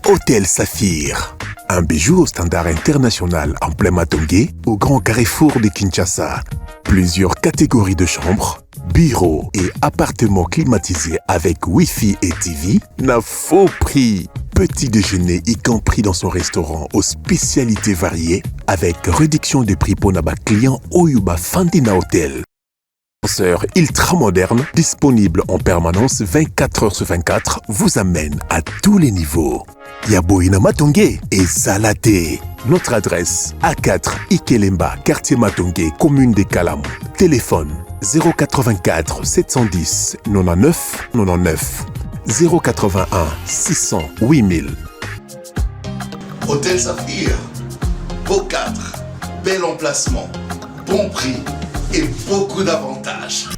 Hôtel Saphir. Un bijou au standard international en plein Matongé, au grand carrefour de Kinshasa. Plusieurs catégories de chambres, bureaux et appartements climatisés avec Wi-Fi et TV n'a faux prix. Petit déjeuner y compris dans son restaurant aux spécialités variées avec réduction de prix pour naba client Oyuba Fandina Hotel. Ascenseur ultra moderne, disponible en permanence 24 heures sur 24, vous amène à tous les niveaux. Yaboina Matongé et Zalaté. Notre adresse A4 Ikelemba, quartier Matongé, commune des Kalam. Téléphone 084 710 99 99 081 600 8000. Hôtel Saphir, beau cadre, bel emplacement, bon prix et beaucoup d'avantages.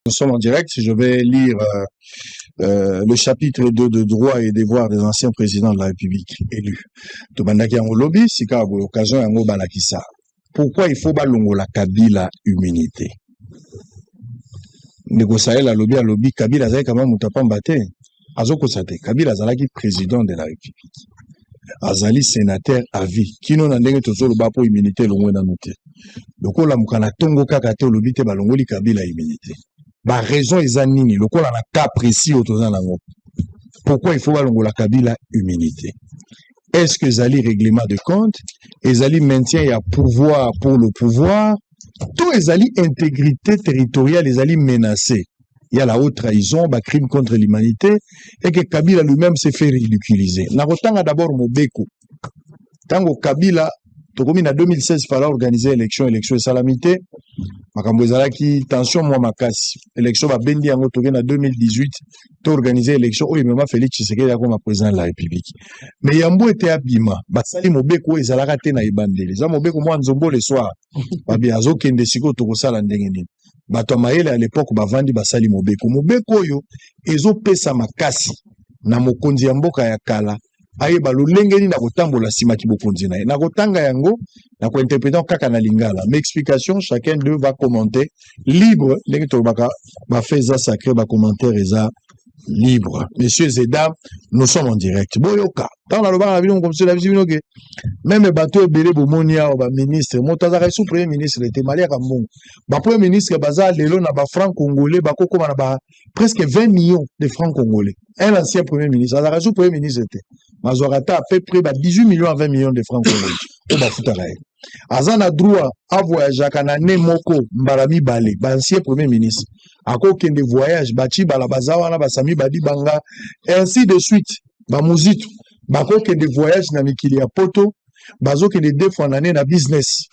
Nous sommes en direct. Je vais lire le chapitre 2 de droits et devoirs des anciens présidents de la République élus. Tobandaki yango lobby, sika bo occasion yango balakisa. Pourquoi il faut balongola Kabila immunité? Négocier la lobby Kabila zai kama mutapamba te. Azoko sate Kabila zalaki président de la République. Azali sénateur à vie. Kino na ndenge tozolo ba po immunité longwe na note. Lokola mukana tongo kaka te lobby te balongoli Kabila immunité. Ba raison eza nini lokola na cas précis otoza nango. Pourquoi il faut balongola Kabila immunité? Est-ce que zali règlement de compte, ezali maintien ya pouvoir pour le pouvoir, tout ezali intégrité territoriale ezali menacée. Il y a la haute trahison, ba crime contre l'humanité et que Kabila lui-même s'est fait ridiculiser. Na rotanga d'abord Mobeko. Tango Kabila tokomi na 2016 il fallait organiser élection salamité. Makambo ezalaki tension moi makasi. Élection ba bendi yango toke na 2018 to organiser élection oyo mema Félix Tshisekedi ya comme président de la République. Mais yambo était abima. Basali Mobeko ezalaka te na ibandeli. Za Mobeko moi nzombo le soir. Babi azokende siko tokosala ndenge nini. Bato mayele à l'époque bavandi basali Mobeko. Mobeko oyo ezopesa makasi na mokonzi ya mboka ya kala. Aye balolenge ni na kotambola sima ki bokonzi na ye. Na kotanga yango na ko interpréter kaka na lingala. Mais explication chacun d'eux va commenter libre ndenge to baka ba feza sacré ba commentaire eza libre. Messieurs et dames, nous sommes en direct. Boyoka. Tant la loba la vidéo comme cela vidéo que même bateau belé bomonia ou ba ministre, motazaka sous premier ministre était Malia Kambon. Ba premier ministre baza lelo na ba franc congolais ba koko na ba presque 20 millions de francs congolais. Un ancien premier ministre, azaka sous premier ministre était. Mazorata à peu près 18 millions à 20 millions de francs congolais. Au Bafutaraï. Azana droit à voyager à Nane Moko, Mbarami Balé, ancien premier ministre. À aucun des voyages, Bachi Balabazawana, Basami Badi Banga, et ainsi de suite. Bamuzitu, Bako que des voyages na Mikili à Poto, Bazo que des deux fois en année na business.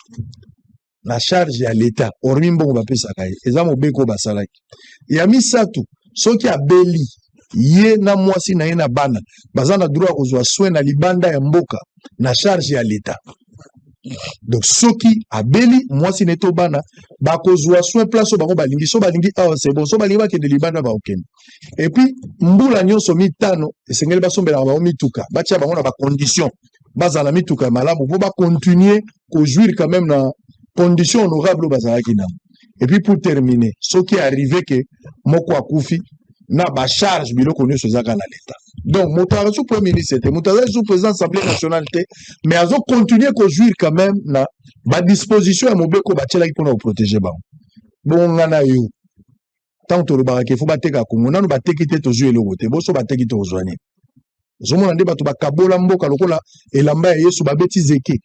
La charge à l'État, Ormimbo Bapé Sakai, Ezamo Beko Basalaki. Yami Satou, ce qui a Beli, Ye na mwasi na ye na bana, bazana droit kozwa soin na libanda ya mboka, na charge à l'État. Donc soki abeli mwasi neto bana bakozwa soin place bango balingi so balingi ah c'est bon so balingi bakende libanda ba okende et puis mbula nyonso mitano esengeli basombela ba mituka batia bango na ba condition bazala mituka malamu po ba continuer ko jouir quand même na condition honorable bazala kina. Et puis pour terminer soki arrivé que moko akufi na ba charge biloko nyonso zaka na l'État. Donc moto sous premier ministre était moto sous président de l'Assemblée nationale mais azo continuer ko jouir quand même na ba disposition ya Mobeko ba tchela pour protéger ba. Bon ngana yo tant to le barake faut ba teka ko ngona no ba tekite to jouer le côté bo so ba tekite to zoani. Zomona nde bato ba kabola mboka lokola elamba ya Yesu ba beti zeke.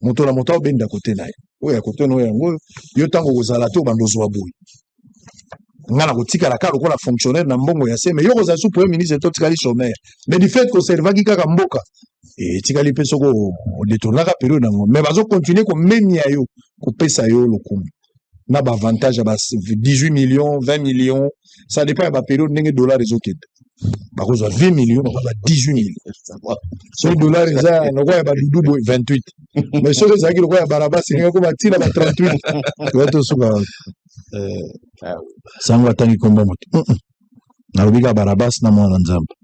Moto la moto benda côté na ye. Oya côté no yango yo tango kozala to bandozo wa boy. Ngana kotika la karo kola fonctionnaire na mbongo ya sema yoko za sous premier ministre to tikali sommaire mais du fait que servaki kaka mboka et tikali peso ko détournaka période nango mais bazo continuer ko menia yo ko pesa yo lokumu na ba avantage ba 18 millions 20 millions ça dépend ya ba période ndenge dollar ezokete bakozwa 20 millions bakozwa 18 millions so dollar eza noko ya ba dudu 28 mais so eza ki noko ya barabasi ngeko batina ba 38 wato suka Sangwa tangi kombo moto. Narubika Barabas na mwana nzamba.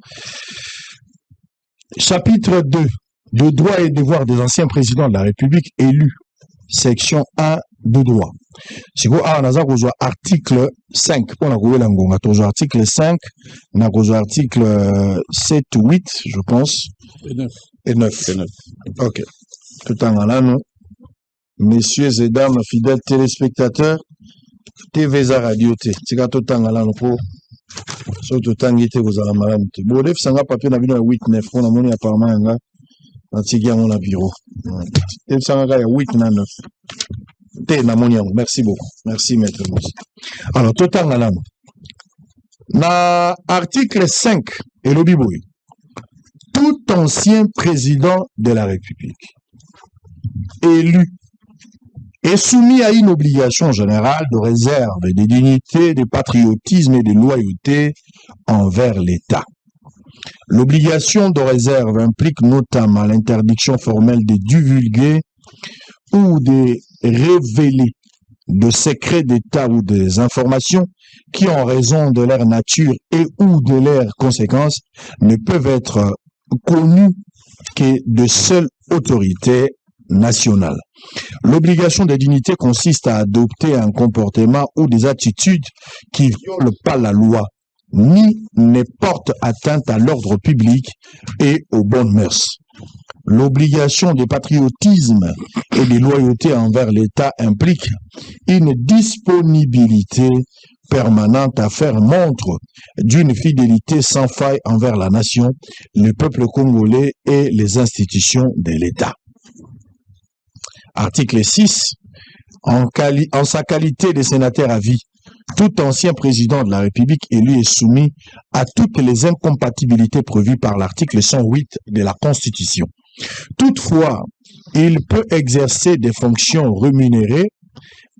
Chapitre 2 de droits et devoirs des anciens présidents de la République élus. Section 1 de droit. siko awa naza kozwa article 5 mpona koyela ngonga tozwa article 5 na kozwa article 7 8 je pense et 9 ok totanga nano messieurs et dames fidèles téléspectateurs TV za radio te tika totanga nano po so totangi te kozala malamu te bodefisanga papier na bino ya 8 9 mpona moni apparemment yanga natiki yango na bureau defisanga kaka ya 8 na 9 te na moni yango merci beaucoup merci maître Moussa. Alors totanga nano na article 5 elobi boye tout ancien président de la République élu est soumis à une obligation générale de réserve, de dignité, de patriotisme et de loyauté envers l'État. L'obligation de réserve implique notamment l'interdiction formelle de divulguer ou de révéler de secrets d'État ou des informations qui, en raison de leur nature et ou de leurs conséquences, ne peuvent être connues que de seules autorités nationales. L'obligation de dignité consiste à adopter un comportement ou des attitudes qui ne violent pas la loi, ni ne portent atteinte à l'ordre public et aux bonnes mœurs. L'obligation de patriotisme et de loyauté envers l'État implique une disponibilité permanente à faire montre d'une fidélité sans faille envers la nation, le peuple congolais et les institutions de l'État. Article 6. En sa qualité de sénateur à vie, tout ancien président de la République élu est soumis à toutes les incompatibilités prévues par l'article 108 de la Constitution. Toutefois, il peut exercer des fonctions rémunérées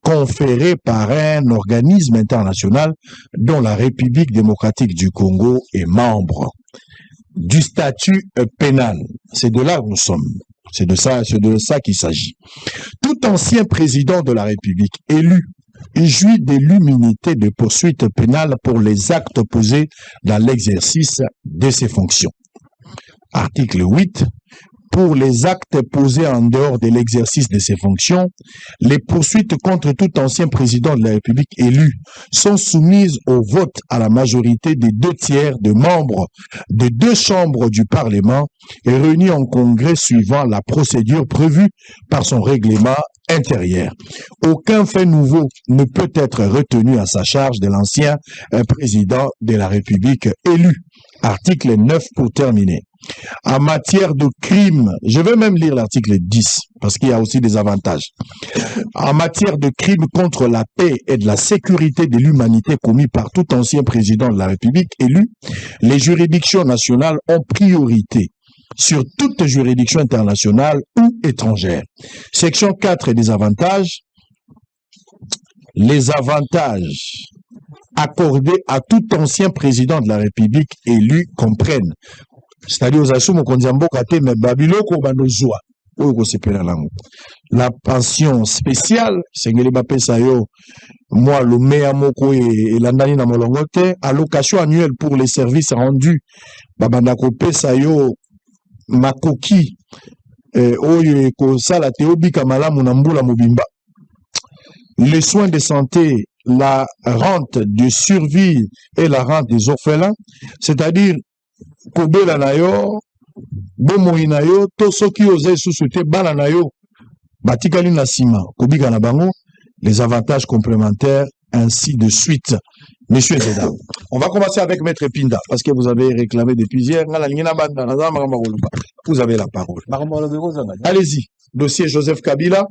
conférées par un organisme international dont la République démocratique du Congo est membre. Du statut pénal, c'est de là où nous sommes. C'est de ça qu'il s'agit. Tout ancien président de la République élu jouit de l'immunité de poursuite pénale pour les actes posés dans l'exercice de ses fonctions. Article 8. Pour les actes posés en dehors de l'exercice de ses fonctions, les poursuites contre tout ancien président de la République élu sont soumises au vote à la majorité des 2/3 de membres des 2 chambres du Parlement et réunis en congrès suivant la procédure prévue par son règlement intérieur. Aucun fait nouveau ne peut être retenu à sa charge de l'ancien président de la République élu. Article 9 pour terminer. En matière de crime, je vais même lire l'article 10 parce qu'il y a aussi des avantages. En matière de crimes contre la paix et de la sécurité de l'humanité commis par tout ancien président de la République élu, les juridictions nationales ont priorité sur toute juridiction internationale ou étrangère. Section 4 des avantages. Les avantages accordés à tout ancien président de la République élu comprennent, c'est-à-dire aux assauts mokondiamboka te me babiloko banozwa oyo kosepela lango, la pension spéciale sengeli bapesa yo moi lomea moko elandani na molongo te, allocation annuelle pour les services rendus babanda kopesa yo makoki oyo ekosala te obika malamu na mbula mobimba, les soins de santé, la rente de survie et la rente des orphelins, c'est-à-dire kobela na yo bomoi na yo to soki oza susu te bana na yo batikali na sima kobika na bango, les avantages complémentaires ainsi de suite. Messieurs et dames, on va commencer avec Maître Pinda parce que vous avez réclamé depuis hier. Vous avez la parole. Allez-y. Dossier Joseph Kabila.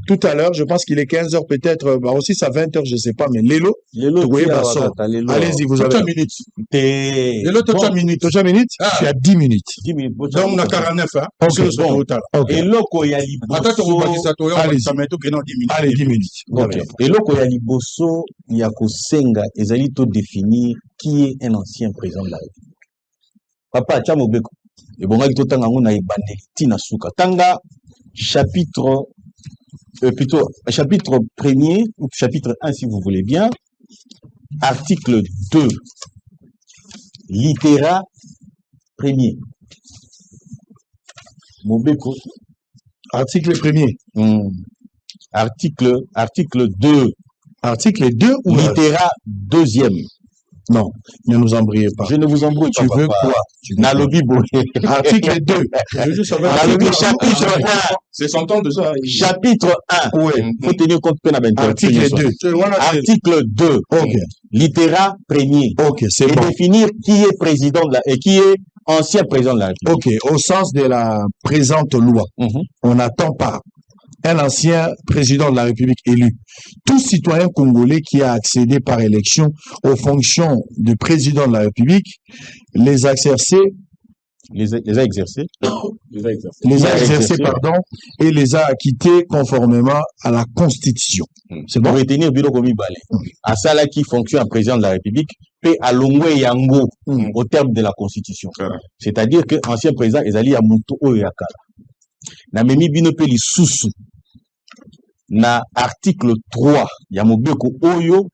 Tout à l'heure, je pense qu'il est 15h peut-être, bah aussi ça 20h, je ne sais pas, mais Lelo, allez-y, vous avez 3 minutes. Lelo, 3 minutes. 3 minutes, je suis à 10 minutes. 10 minutes. Donc, on a 49, hein. Ok, bon. Okay. Eloko ya liboso. Allez, 10 minutes. Okay. Eloko ya liboso ya kosenga ezali to définir qui est un ancien président de la République. Papa Chamobeko. Et bon, il tanga ngona ibandeli tina suka. Tanga chapitre plutôt chapitre 1er ou chapitre 1 si vous voulez bien. Article 2. Littéra 1er. Mobeko. Article 1er. Article 2. Article 2 ou Littéra 2e. Non, ne nous embrouillez pas. Je ne vous embrouille pas. Tu veux quoi? Nalobi Boye. Article 2. Je veux juste savoir. Nalobi chapitre 1. C'est son temps déjà. Chapitre 1. Oui. Il faut tenir compte de Article 2. Article 2. Ok. Littéra 1er. Ok, c'est et bon. définir qui est président de la, et qui est ancien président de la République. Ok, au sens de la présente loi, on n'attend pas un ancien président de la République élu. Tout citoyen congolais qui a accédé par élection aux fonctions de président de la République les a exercés. Les a exercés. Les a exercés, pardon, et les a acquittés conformément à la Constitution. C'est bon. Pour retenir Biro Komi Balé. À ça qui fonctionne en président de la République, paie à Longwe Yango au terme de la Constitution. C'est-à-dire que l'ancien président Ezali Amuto Oyakala. Na memi bino pe li susu. Na article 3, Yamobeko Oyo,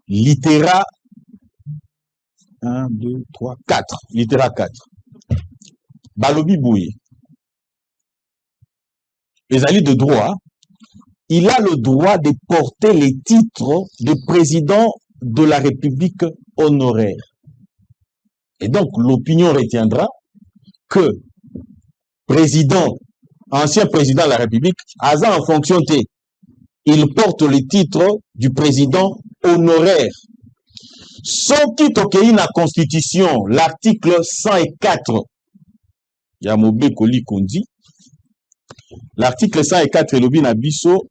littéra 1, 2, 3, 4. Littéra 4. Balobi Bouye. Ezali de droit, il a le droit de porter les titres de président de la République honoraire. Et donc, l'opinion retiendra que président, ancien président de la République, Aza en fonction T, il porte le titre du président honoraire. Soki tokei na constitution, l'article 104, Yamobe Koli Kondi, l'article 104 Elobi Nabiso,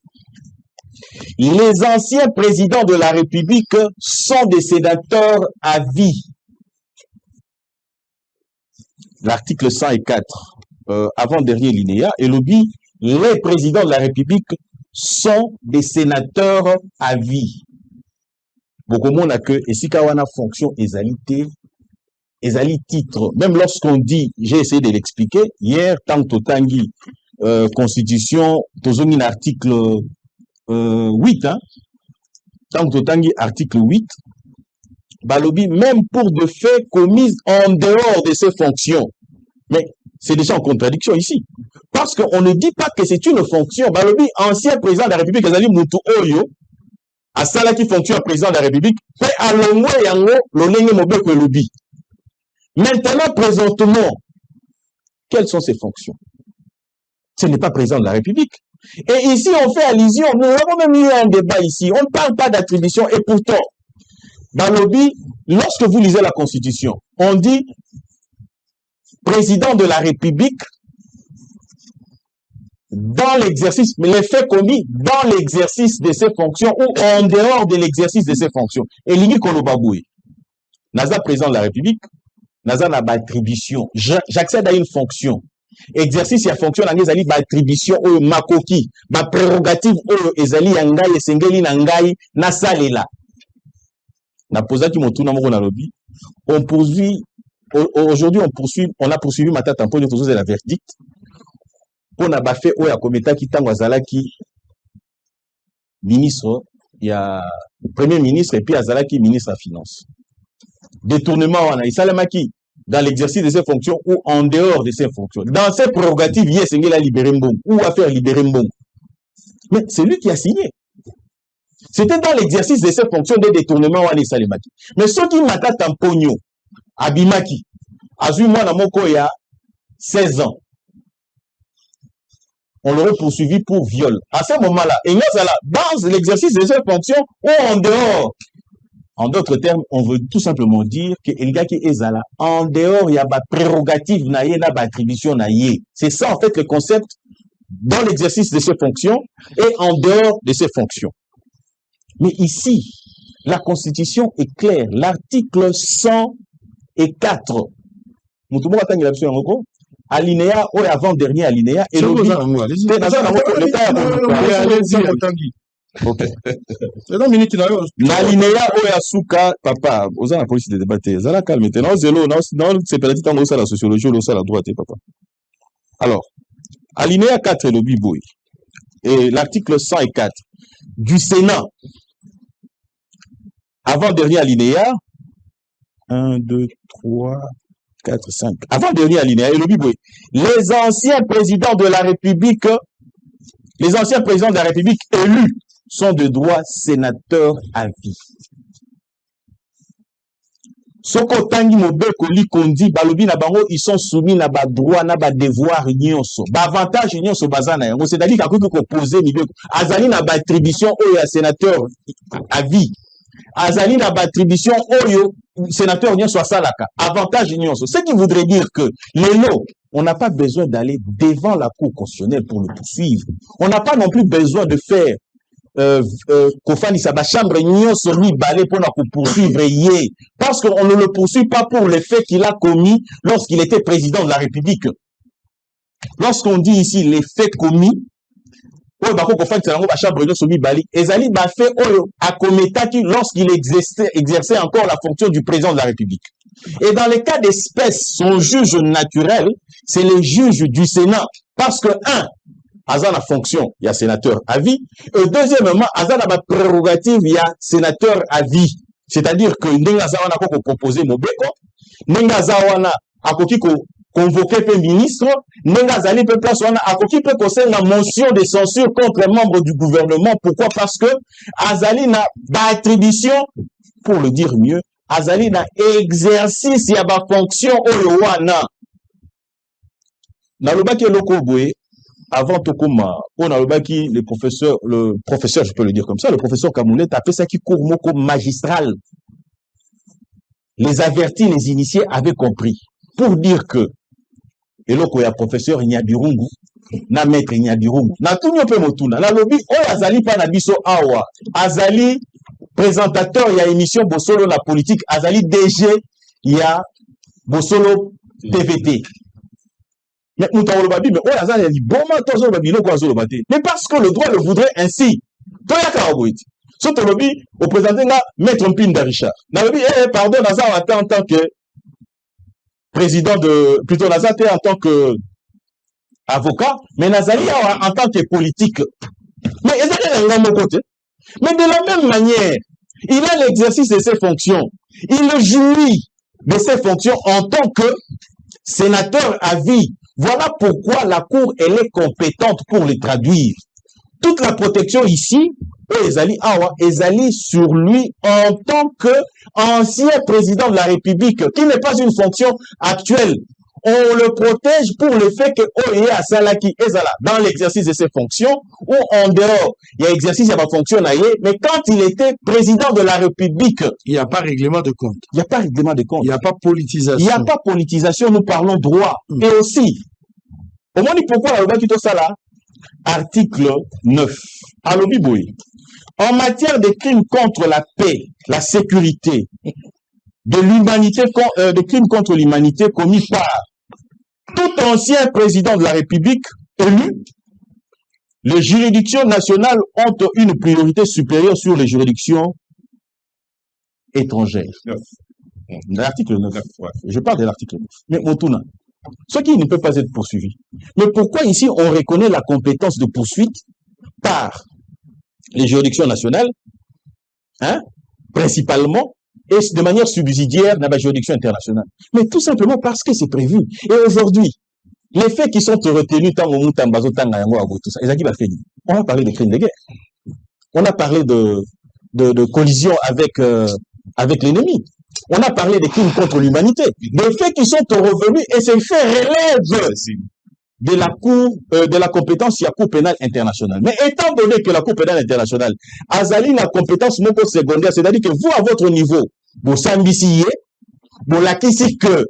les anciens présidents de la République sont des sénateurs à vie. L'article 104, avant-dernier linéa, Elobi, les présidents de la République sont des sénateurs à vie. Beaucoup monde a que, et si kawana fonction ezalité, titre, même lorsqu'on dit, j'ai essayé de l'expliquer, hier, tant Tangi, Constitution, tozongi article 8, hein, tant Tangi, article 8, Balobi, même pour de faits commis en dehors de ses fonctions. Mais c'est déjà en contradiction ici. Parce qu'on ne dit pas que c'est une fonction. Balobi, ancien président de la République, Ezali Mutu Oyo, à cela qui fonctionne président de la République, fait à l'ongwe yango, l'olenge mobeko elobi. Maintenant, présentement, quelles sont ses fonctions? Ce n'est pas président de la République. Et ici, on fait allusion, nous avons même eu un débat ici, on ne parle pas d'attribution, et pourtant, dans le lobby, lorsque vous lisez la Constitution, on dit président de la République dans l'exercice, mais les faits commis dans l'exercice de ses fonctions ou en dehors de l'exercice de ses fonctions. Et l'Ingi Kolobaboué, Naza président de la République, Naza n'a pas attribution. J'accède à une fonction. Exercice ya fonction na ngezali ba attribution ou makoki, ba prérogative ou ezali yangai esengeli na ngai na salela. Na posaki motuna moko na lobby. On poursuit aujourd'hui on a poursuivi Matata Mponyo tozo la verdict. Pour na ba fait oya kometa ki tango azalaki ministre, il y a premier ministre et puis azalaki ministre à finance. Détournement wana isalamaki dans l'exercice de ses fonctions ou en dehors de ses fonctions. Dans ses prérogatives, il y a libéré Mbong ou à faire libérer Mbong. Mais c'est lui qui a signé. C'était dans l'exercice de ses fonctions de détournement wana salamaki. Mais ceux qui Matata Mponyo abimaki azui mwana moko ya 16 ans. On l'aurait poursuivi pour viol. À ce moment-là, et dans l'exercice de ses fonctions ou en dehors. En d'autres termes, on veut tout simplement dire que le gars qui est là, en dehors, il y a des prérogatives, il y a des attributions. C'est ça, en fait, le concept dans l'exercice de ses fonctions et en dehors de ses fonctions. Mais ici, la Constitution est claire. L'article 104. Alinéa ou avant-dernier alinéa. Et ok. L'alinéa Oyasuka, papa, aux la police de débattre. Ça la calme. Non, zélo, non, c'est peut-être dans la sociologie ou la droite, papa. Alors, alinéa 4 le Biboui. Et l'article 104 du Sénat. Avant-dernier alinéa. 1, 2, 3, 4, 5. Avant-dernier alinéa, et le Biboui. Les anciens présidents de la République Les anciens présidents de la République élus sont de droit sénateur à vie. Soko tangi mobeko li kondi balobi na bango ils sont soumis na ba droit na ba devoir nyonso ba avantage nyonso bazana yango c'est-à-dire qu'akoki ko poser mibeko azali na ba attribution oyo ya sénateur à vie azali na ba attribution oyo sénateur nyonso asalaka avantage nyonso ce qui voudrait dire que lelo on n'a pas besoin d'aller devant la cour constitutionnelle pour le poursuivre, on n'a pas non plus besoin de faire Kofanisa ba chambre nyonso mibale pour nous poursuivre yé parce qu'on ne le poursuit pas pour les faits qu'il a commis lorsqu'il était président de la République. Lorsqu'on dit ici les faits commis, ezali ba fait oyo akometaki lorsqu'il exerçait encore la fonction du président de la République. Et dans les cas d'espèce, son juge naturel, c'est le juge du Sénat parce que Azan a fonction, il y a sénateur à vie. Et deuxièmement, Azan a prérogative, il y a sénateur à vie. C'est-à-dire que Ndenga Zawana a proposé Mobeko, Ndenga Zawana a convoqué le ministre, Ndenga Zali peut place a convoqué la motion de censure contre les membres du gouvernement. Pourquoi? Parce que Azali n'a pas attribution, pour le dire mieux, Azali n'a exercice, il y a pas fonction au Wana. Nalobaki Lokoboe, avant Tokoma, on a le professeur, je peux le dire comme ça, le professeur Kamounet a fait ça qui court moko magistral. Les avertis, les initiés avaient compris. Pour dire que, et là, il y a professeur Nyabirungu, na maître Nyabirungu, na tout nyope motuna, na lobby, oh, azali pa na biso awa, azali présentateur, il y a émission Bosolo la politique, azali DG, il y a Bosolo TVT. Mais nous t'avons le mais oh, azali a dit, bon, mais parce que le droit le voudrait ainsi. Toya Karaboit. Surtout le au présenté là, maître Mpinda Richard. N'a lobby, pardon, Nazar en tant que président de, plutôt Nazar en tant que avocat, mais Nazali en tant que politique. Mais Nazali est de côté. Mais de la même manière, il a l'exercice de ses fonctions. Il jouit de ses fonctions en tant que sénateur à vie. Voilà pourquoi la Cour, elle est compétente pour les traduire. Toute la protection ici, Ezali sur lui en tant qu'ancien président de la République, qui n'est pas une fonction actuelle. On le protège pour le fait que Oye Asalaki Ezala, dans l'exercice de ses fonctions, ou en dehors, il y a exercice, il y a pas fonction, mais quand il était président de la République, il n'y a pas règlement de compte. Il n'y a pas règlement de compte. Il n'y a pas politisation. Il n'y a pas politisation, nous parlons droit. Et aussi, au moins, pourquoi la loi qui tout ça là? Article 9. En matière de crimes contre la paix, la sécurité, de l'humanité, de crimes contre l'humanité commis par tout ancien président de la République élu, les juridictions nationales ont une priorité supérieure sur les juridictions étrangères. L'article 9. Ouais. Je parle de l'article 9. Mais Motouna, ce qui ne peut pas être poursuivi. Mais pourquoi ici on reconnaît la compétence de poursuite par les juridictions nationales, principalement, et de manière subsidiaire dans la juridiction internationale? Mais tout simplement parce que c'est prévu. Et aujourd'hui, les faits qui sont retenus, on a parlé de crimes de guerre. On a parlé de collision avec l'ennemi. On a parlé des crimes contre l'humanité. Des faits qui sont revenus et ces faits relèvent de la cour, de la compétence de la Cour pénale internationale. Mais étant donné que la Cour pénale internationale a la compétence moko secondaire, c'est-à-dire que vous, à votre niveau, vous s'ambitiez, vous l'acquissez que,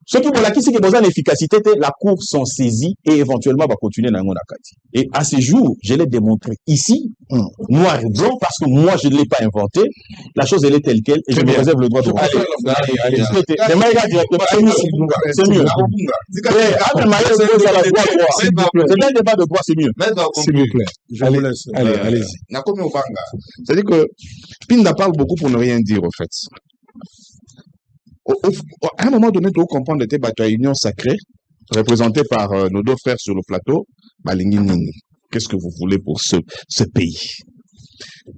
ceux qui vont l'acquis, qui ont l'efficacité, la Cour sont saisis et éventuellement va continuer dans mon akati. Et à ce jour, je l'ai démontré ici, noir et blanc, parce que moi, je ne l'ai pas inventé. La chose, elle est telle qu'elle, et je me réserve le droit de revenir. Allez. C'est mieux. C'est un débat de droit, c'est mieux. S'il vous plaît, je vous laisse. Allez-y. C'est-à-dire que Pinda parle beaucoup pour ne rien dire, en fait. À un moment donné, tu dois comprendre que tu es une union sacrée, représentée par nos deux frères sur le plateau. Qu'est-ce que vous voulez pour ce pays?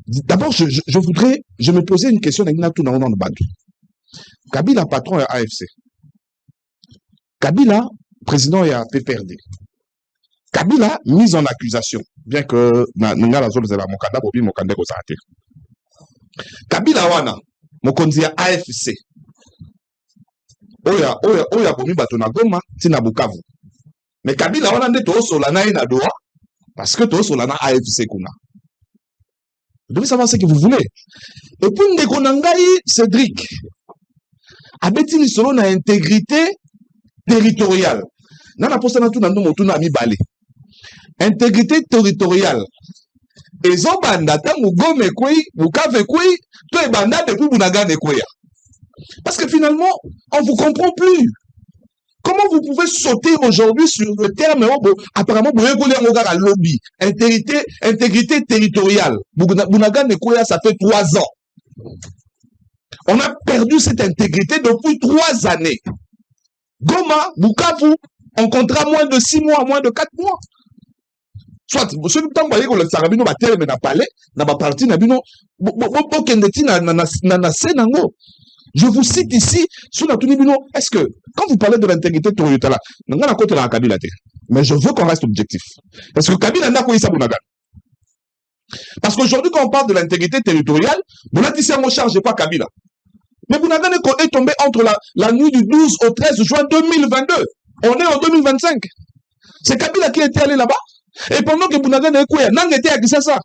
D'abord, je me posais une question. Kabila, patron de AFC. Kabila, président de la PPRD. Kabila mise en accusation, bien que nga la zone zela mokanda bobi mokanda ko sate. Kabila wana mokonzi ya AFC. Oya bomi bato na Goma tina Bukavu. Mais Kabila wana nde to solana ina doa parce que to solana AFC kuna. Vous devez savoir ce que vous voulez. Et puis ndeko na ngai Cédric abeti ni solo na intégrité territoriale. Nana posa na tuna ndo motuna mibale. Intégrité territoriale. Ezo banda tangu Goma koi, Bukavu koi, to e banda depuis Bunagana koi. Parce que finalement, on ne vous comprend plus. Comment vous pouvez sauter aujourd'hui sur le terme, apparemment, vous voulez un lobby, intégrité territoriale. Bunagana Koya, ça fait 3 ans. On a perdu cette intégrité depuis 3 années. Goma, Bukavu, on comptera moins de 6 mois, moins de 4 mois. Soit, ce temps, vous voyez que le Sarabino va terme na palais, na ba parti, na bino, kendeti na senango. Je vous cite ici, est-ce que, quand vous parlez de l'intégrité territoriale, mais je veux qu'on reste objectif. Parce que Kabila n'a pas ça Bunagan. Parce qu'aujourd'hui, quand on parle de l'intégrité territoriale, Boulatissia ne charge pas Kabila. Mais Bunagan est tombé entre la nuit du 12 au 13 juin 2022. On est en 2025. C'est Kabila qui était allé là-bas. Et pendant que Bunagan est quoi, Nang était à Kisasa.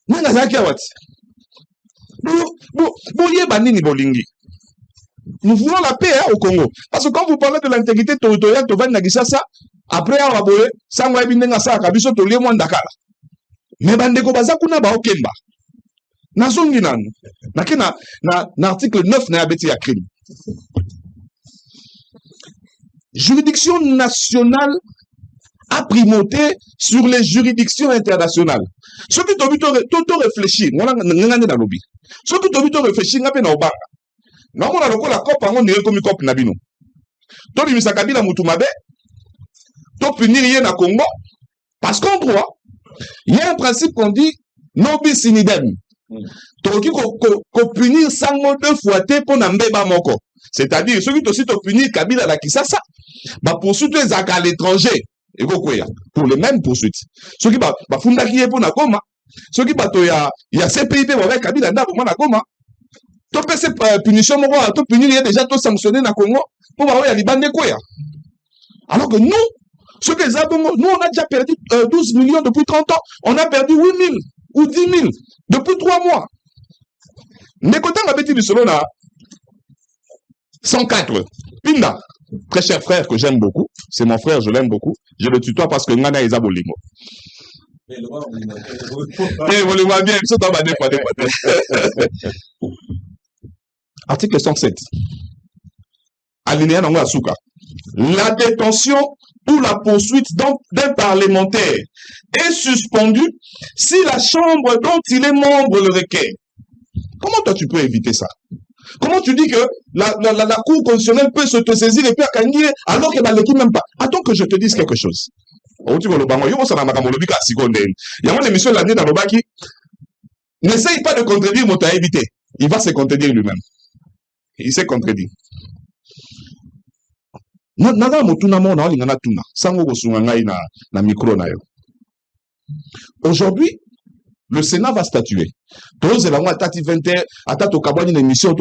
Nang a Zakiawat. Nous voulons la paix au Congo. Parce que quand vous parlez de l'intégrité territoriale, tu vas dire ça, après, on va voir, ça va être ça, Kabiso, tu lié moins Dakar. Mais Bandeko Bazakuna ba Okemba. Nazonginan. L'article 9 n'a pas été crime. Juridiction nationale a primauté sur les juridictions internationales. Ce qui t'a vu tout réfléchir, on a dans lobby. Ce qui t'a vu tout réfléchir, on a dans Obanga. Non, on a le la COP, on est comme COP Nabino. Toi, tu m'as Kabila Moutumabe, toi, punir rien à Congo, parce qu'en droit, il y a un principe qu'on dit non bis in idem. Toi, qui punir sans mot 2 fois pour n'embeba moko. C'est-à-dire, ceux qui aussi te punir Kabila la Kisasa, bah poursuite les actes à l'étranger. Et pour les mêmes poursuites. Ceux qui funda qui est pour Nakoma, ceux qui il y a CPIP avec Kabila pour Nakoma. Tu peux ces punitions, tu punir, il y a déjà tout sanctionné dans le Congo pour voir les bandes de quoi. Alors que nous, ceux qui nous, on a déjà perdu 12 millions depuis 30 ans, on a perdu 8 000 ou 10 000 depuis 3 mois. Nekotan a bêti du solo là 104. Pinda. Très cher frère que j'aime beaucoup, c'est mon frère, je l'aime beaucoup. Je le tutoie parce que Ngana Eza Bolimo. Bien, Article 107. Alinéa Nango Asuka. La détention ou la poursuite d'un parlementaire est suspendue si la chambre dont il est membre le requiert. Comment toi tu peux éviter ça? Comment tu dis que la Cour constitutionnelle peut s'autosaisir et puis alors qu'elle ne l'équipe même pas? Attends que je te dise quelque chose. Il y a une émission de l'année dans le Baki. N'essaye pas de contredire mon évité. Il va se contredire lui-même. Il s'est contredit. Aujourd'hui, le Sénat va statuer. Tous les gens qui ont été une émission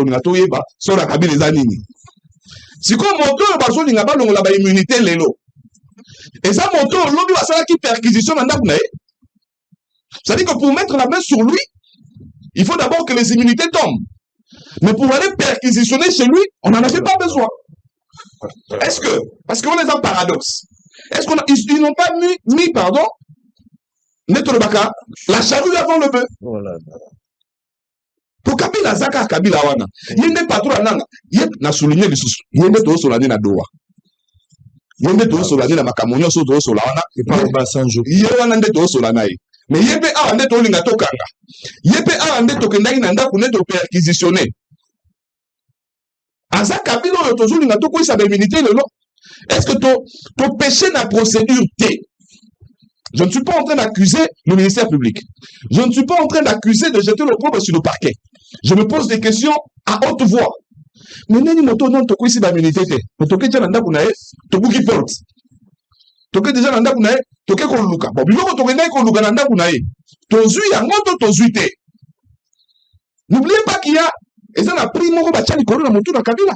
sur la cabine des années. Si comme moto, il y a une immunité. Et ça, moto, l'objet va faire qui perquisition dans la. C'est-à-dire que pour mettre la main sur lui, il faut d'abord que les immunités tombent. Mais pour aller perquisitionner chez lui, on n'en avait pas besoin. Est-ce que, parce qu'on est en paradoxe, est-ce qu'ils n'ont pas mis, pardon, la charrue avant le bœuf. Pour Kabila Zaka Kabila wana. Yende patron nanga. Yep na souligner les sous. Yende to solani na doa. Yende to solani na makamonyo so to solana. Et pas au Basanjo. Yewana nde to solana yi. Mais yebe a nde to linga to kanga. Yebe a nde to kendai na nda kuneto perquisitionner. Aza Kabila yo to linga to ko sa immunité lelo. Est-ce que ton péché na procédure T? Je ne suis pas en train d'accuser le ministère public. Je ne suis pas en train d'accuser de jeter l'opprobre sur le parquet. Je me pose des questions à haute voix. Mais nani moto non toko ici d'immunité te. Moto ke tchananda kunae, toko qui porte. toke déjà na ndako na ye toke koluka bon biloko tokendaki koluka na ndako na ye tozwi yango to tozwi te. N'oubliez pas qu'il y a eza na prix moko batia likolo na motu na Kabila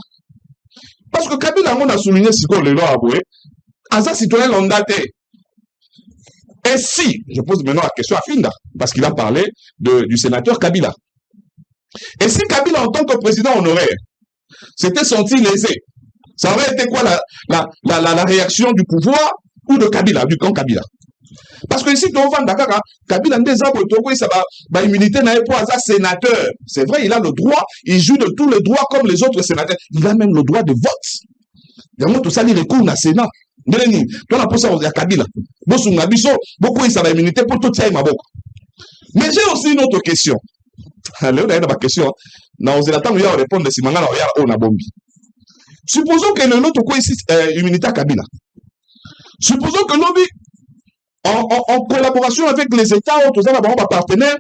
parce que Kabila yango na souligné sikoyo lelo aboye aza citoyen lambda te. Et si, je pose maintenant la question à Finda, parce qu'il a parlé du sénateur Kabila. Et si Kabila, en tant que président honoraire, s'était senti lésé, ça aurait été quoi la réaction du pouvoir ou de Kabila, du camp Kabila? Parce que ici, Kabila n'a immunité pour un sénateur. C'est vrai, il a le droit, il joue de tous les droits comme les autres sénateurs. Il a même le droit de vote. Il y a tout ça, il recourt au Sénat. Mais j'ai aussi une autre question. Supposons que l'autre immunité à Kabila. Supposons que l'on en collaboration avec les États, tous les partenaires,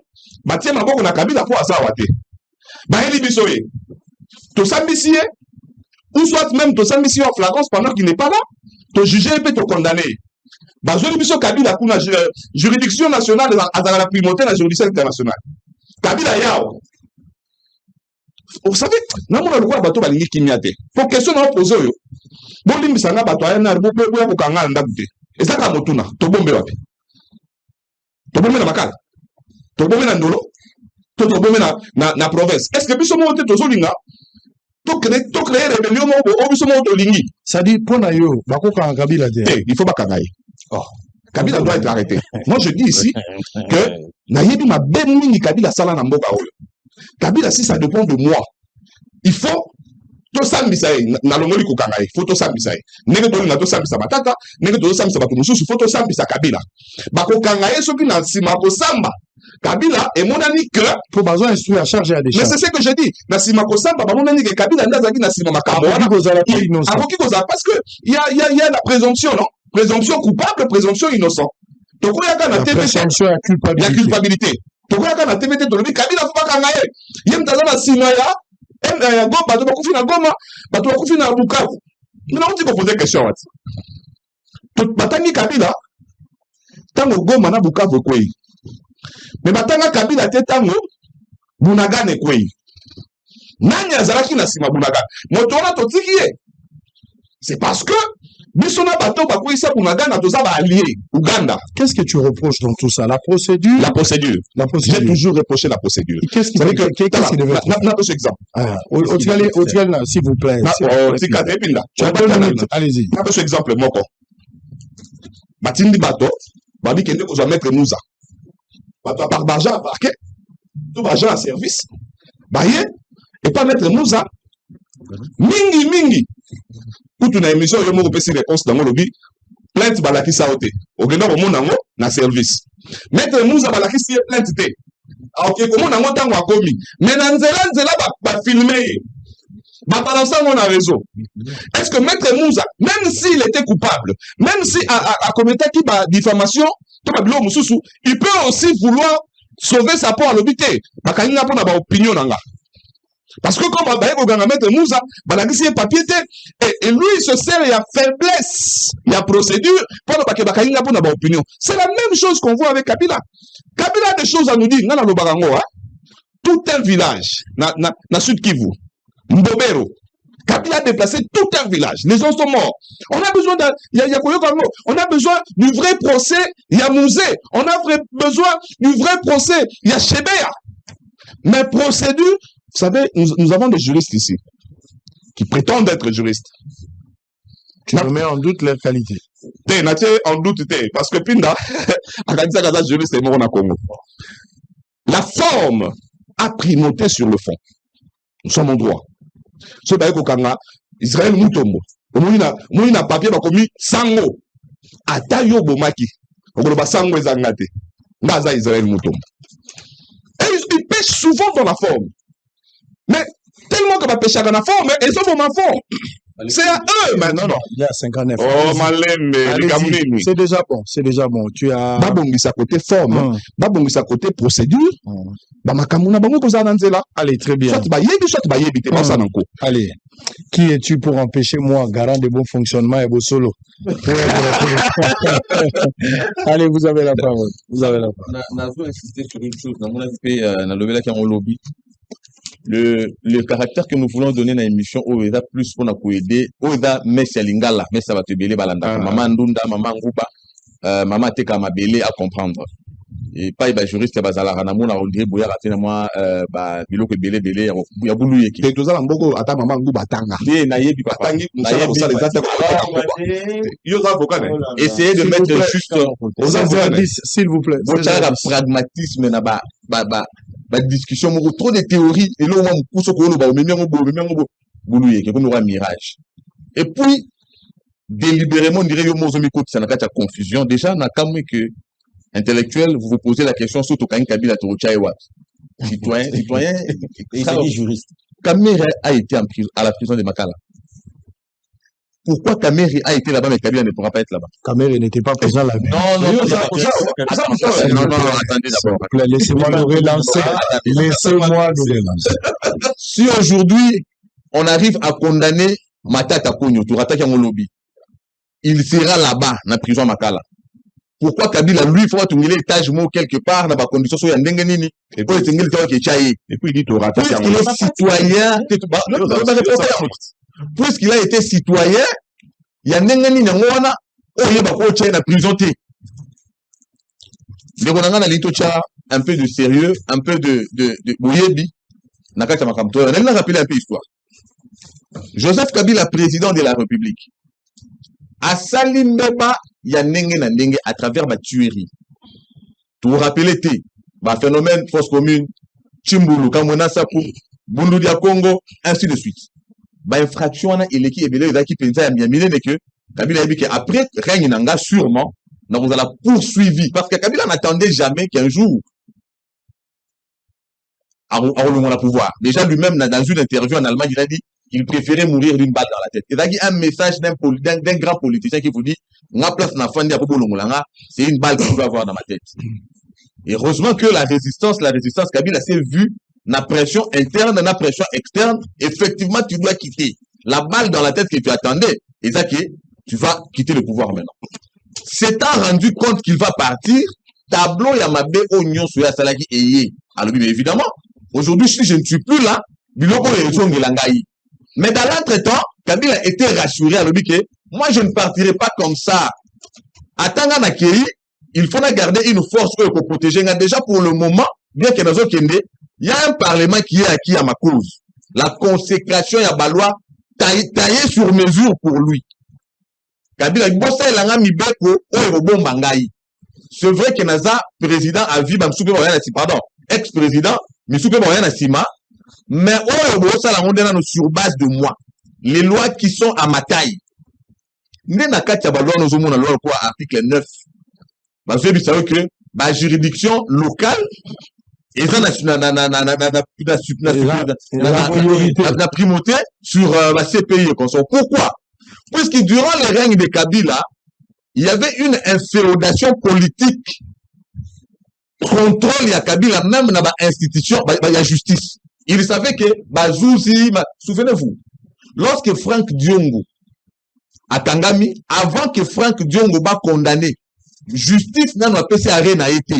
ou soit même tout ça en flagrance pendant qu'il n'est pas là, te juger et te condamner. Kabila kuna juridiction nationale à la primauté de la juridiction internationale. Kabila yao. Vous savez, nous avons le droit de faire des choses. Pour question de poser, bon limbisanga bato ayana boya kokanga ndabute. Ezaka motuna, to bombe wapi. To bombe na makala. To bombe na ndolo. To bombe na province. Est-ce que biso mo te tozolinga? To créer rébellion mo o biso mo to lingi. Ça dit pour na yo, bako ka Kabila te. Il faut pas kagaye. Oh. Kabila doit être arrêté. Moi je dis ici que nayebi ma benmingi Kabila sala na mboka oyo. Kabila si ça dépend de moi. Il faut to sambisa na longoli ko kangaye. Faut to sambisa. Nenge to na to sambisa batata, nenge to sambisa batu mususu faut to sambisa Kabila. Bako kangaye soki na sima ko samba. Kabila et mon ami que pour besoin instruire à charge à des mais c'est ce que je dis. Na sima ko samba ba mon ami que Kabila ndazaki na sima makambo. Parce que il y a la présomption, non? Présomption coupable, présomption innocent. Donc il y a la présomption à culpabilité. Donc il y a la TVT to Kabila faut pas kangaye. Yem tazana sima ya go bato bakufi na Goma, bato bakufi na Bukavu. Nous avons dit qu'on posait question. Tout batangi Kabila tango Goma na Bukavu kwei. Mais batanga Kabila te tango Bunagane kwei. Nani azalaki na sima Bunagane? Moto wana totiki ye. C'est parce que bisona bato bakwei sa Bunagane toza ba allié Uganda. Qu'est-ce que tu reproches dans tout ça? La procédure. La procédure. J'ai toujours reproché la procédure. Qu'est-ce qui devait être exemple. S'il vous plaît. Allez-y. Na beso exemple moko. Batindi bato, babi kende ko mettre Mouza. Bato par barja parquet. Tout barja à service. Baye et pas mettre Mouza. Mingi. Pour une émission yo moko pesi réponse dans lobby. Plainte balaki saoté. Ogenda ko monango na service. Mettre Mouza balaki si plainte té. Ok, comment on a monté en commis. Mais dans Nzela va filmer. Va balancer mon réseau. Est-ce que Maître Mouza, même s'il était coupable, même si a commetté qui diffamation, il peut aussi vouloir sauver sa peau à l'obité. Parce qu'il n'a pas d'opinion. Parce que comme on va mettre Mouza, il papier et lui il se sert, il y a faiblesse, il y a procédure pour ne pas opinion. C'est la même chose qu'on voit avec Kabila. Kabila a des choses à nous dire. Tout un village, na Sud Kivu, Mbobero, Kabila a déplacé tout un village. Les gens sont morts. On a besoin on a besoin du vrai procès. Il y a Mouzé. On a besoin du vrai procès. Il y a Chebea. Mais procédure, vous savez, nous avons des juristes ici qui prétendent être juristes. Tu remets en doute leur qualité. En doute, parce que Pinda, juriste est mort au Congo. La forme a primauté sur le fond. Nous sommes en droit. Ce Kanga, Israël Moutombo. Mouna papier va commis sango. Atayo bomaki. On sango ezangate. Naza Israël Moutombo. Et ils pêchent souvent dans la forme. Mais tellement que va pêcher dans la forme, ils sont dans la forme. C'est à eux maintenant. Il y a 59. Oh, Malem, Allez-y. C'est déjà bon. C'est déjà bon. Tu as. Babongisa côté forme, babongisa côté procédure. Bamakamuna bango kozana nzela. Allez, très bien. Soit bayebi te ça nanko. Allez. Qui es-tu pour empêcher moi, garant de bon fonctionnement et beau solo? Allez, vous avez la parole. Vous avez la parole. Je veux insister sur une chose. Dans mon aspect, dans le lobby qui est en lobby, le caractère que nous voulons donner dans l'émission, Oeda plus pour nous aider, Oeda Messi Lingala, Messi Batebele Balanda, Maman Ndunda, Maman Nguba, Maman Teka Mabele à comprendre. Et pas les juristes, Bazala Ranamon, on dirait Bouya Ratina, moi, Bilo Kebele, Bele, Yaboulou Yeki. Et tout ça, Mboko, Ata Maman Nguba Tanga. Nayebi Papa. Essayez de mettre juste aux indices, s'il vous plaît. Votre pragmatisme, la discussion, trop de théories, et là, on pousse au mirage. Et puis, délibérément, on dirait que ça n'a pas de confusion. Déjà, on a quand même que intellectuel, vous vous posez la question sur Tokain Kabila Torochaïwa. Citoyen, et il juriste. Kamere a été en prison, à la prison de Makala. Pourquoi Kamere a été là-bas, mais Kabila ne pourra pas être là-bas? Kamere n'était pas présent là-bas. Non, attendez d'abord. Laissez-moi nous relancer. Laissez-moi nous relancer. Si aujourd'hui, on arrive à condamner Matata Konyo, Tourata Kiamolobi, il sera là-bas, dans la prison Makala. Pourquoi Kabila, lui, il faut trouver l'étage quelque part, dans la condition sur Yandengenini, et puis il dit Tourata. Puisqu'il est citoyen, puisqu'il a été citoyen, il y a un prison. Un peu de sérieux, un peu de bouyebi. On a rappelé un peu l'histoire. Joseph Kabila, président de la République, a sali mbeba ya nenge na ndenge à travers ma tuerie. Tu vous rappelez, phénomène force commune, Chimbulu, Kamona Sapu, Bundu dia Congo, ainsi de suite. Infraction, il est qui est belé, il a qui pensa à Miamine, mais que Kabila a dit qu'après, règne nanga sûrement, nous allons poursuivi. Parce que Kabila n'attendait jamais qu'un jour, à le pouvoir. Déjà, lui-même, dans une interview en Allemagne, il a dit qu'il préférait mourir d'une balle dans la tête. Il a dit un message d'un grand politicien qui vous dit, ma place n'a pas c'est une balle que je veux avoir dans ma tête. Et heureusement que la résistance Kabila s'est vue, la pression interne, la pression externe, effectivement, tu dois quitter. La balle dans la tête que tu attendais, et ça que tu vas quitter le pouvoir maintenant. S'étant rendu compte qu'il va partir, tableau Yamabe Oignon Soya Salaki Eye. Alors, bien évidemment, aujourd'hui, si je ne suis plus là, mais dans l'entretemps, Kabila était rassuré à l'objet que moi, je ne partirai pas comme ça. Attends, il faut garder une force pour protéger. Déjà, pour le moment, bien que nous il y a un parlement qui est acquis à ma cause. La consécration, il y a Balois taillé sur mesure pour lui. Kabila, c'est vrai que Naza, président à vie, pardon, ex-président, mais sur base de moi. Les lois qui sont à ma taille. Article 9. Vous savez que la juridiction locale et ça la primauté sur la CPI. Pourquoi? Puisque durant le règne de Kabila, il y avait une inféodation politique. Contrôle, il y a Kabila, même dans l'institution, il y a justice. Il savait que, souvenez-vous, lorsque Franck Diongo, à Tangami, avant que Franck Diongo va condamner, justice n'a pas passé arrêt n'a été.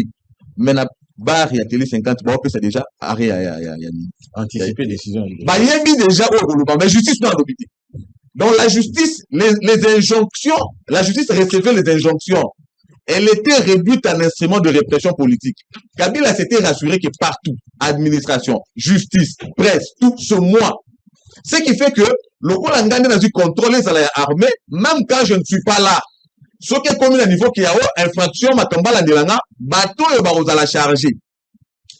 Mais na bar il y a télé 50, c'est déjà arrêt anticiper décision. Il y a mis déjà mais justice n'a pas. Donc la justice, les injonctions, la justice recevait les injonctions. Elle était réduite à un instrument de répression politique. Kabila s'était rassuré que partout, administration, justice, presse, tout ce mois. Ce qui fait que le Kolangane a dû contrôler sa armée, même quand je ne suis pas là. Ce qui est commun à niveau qui a infraction, matamba la bateau et barosa la charger.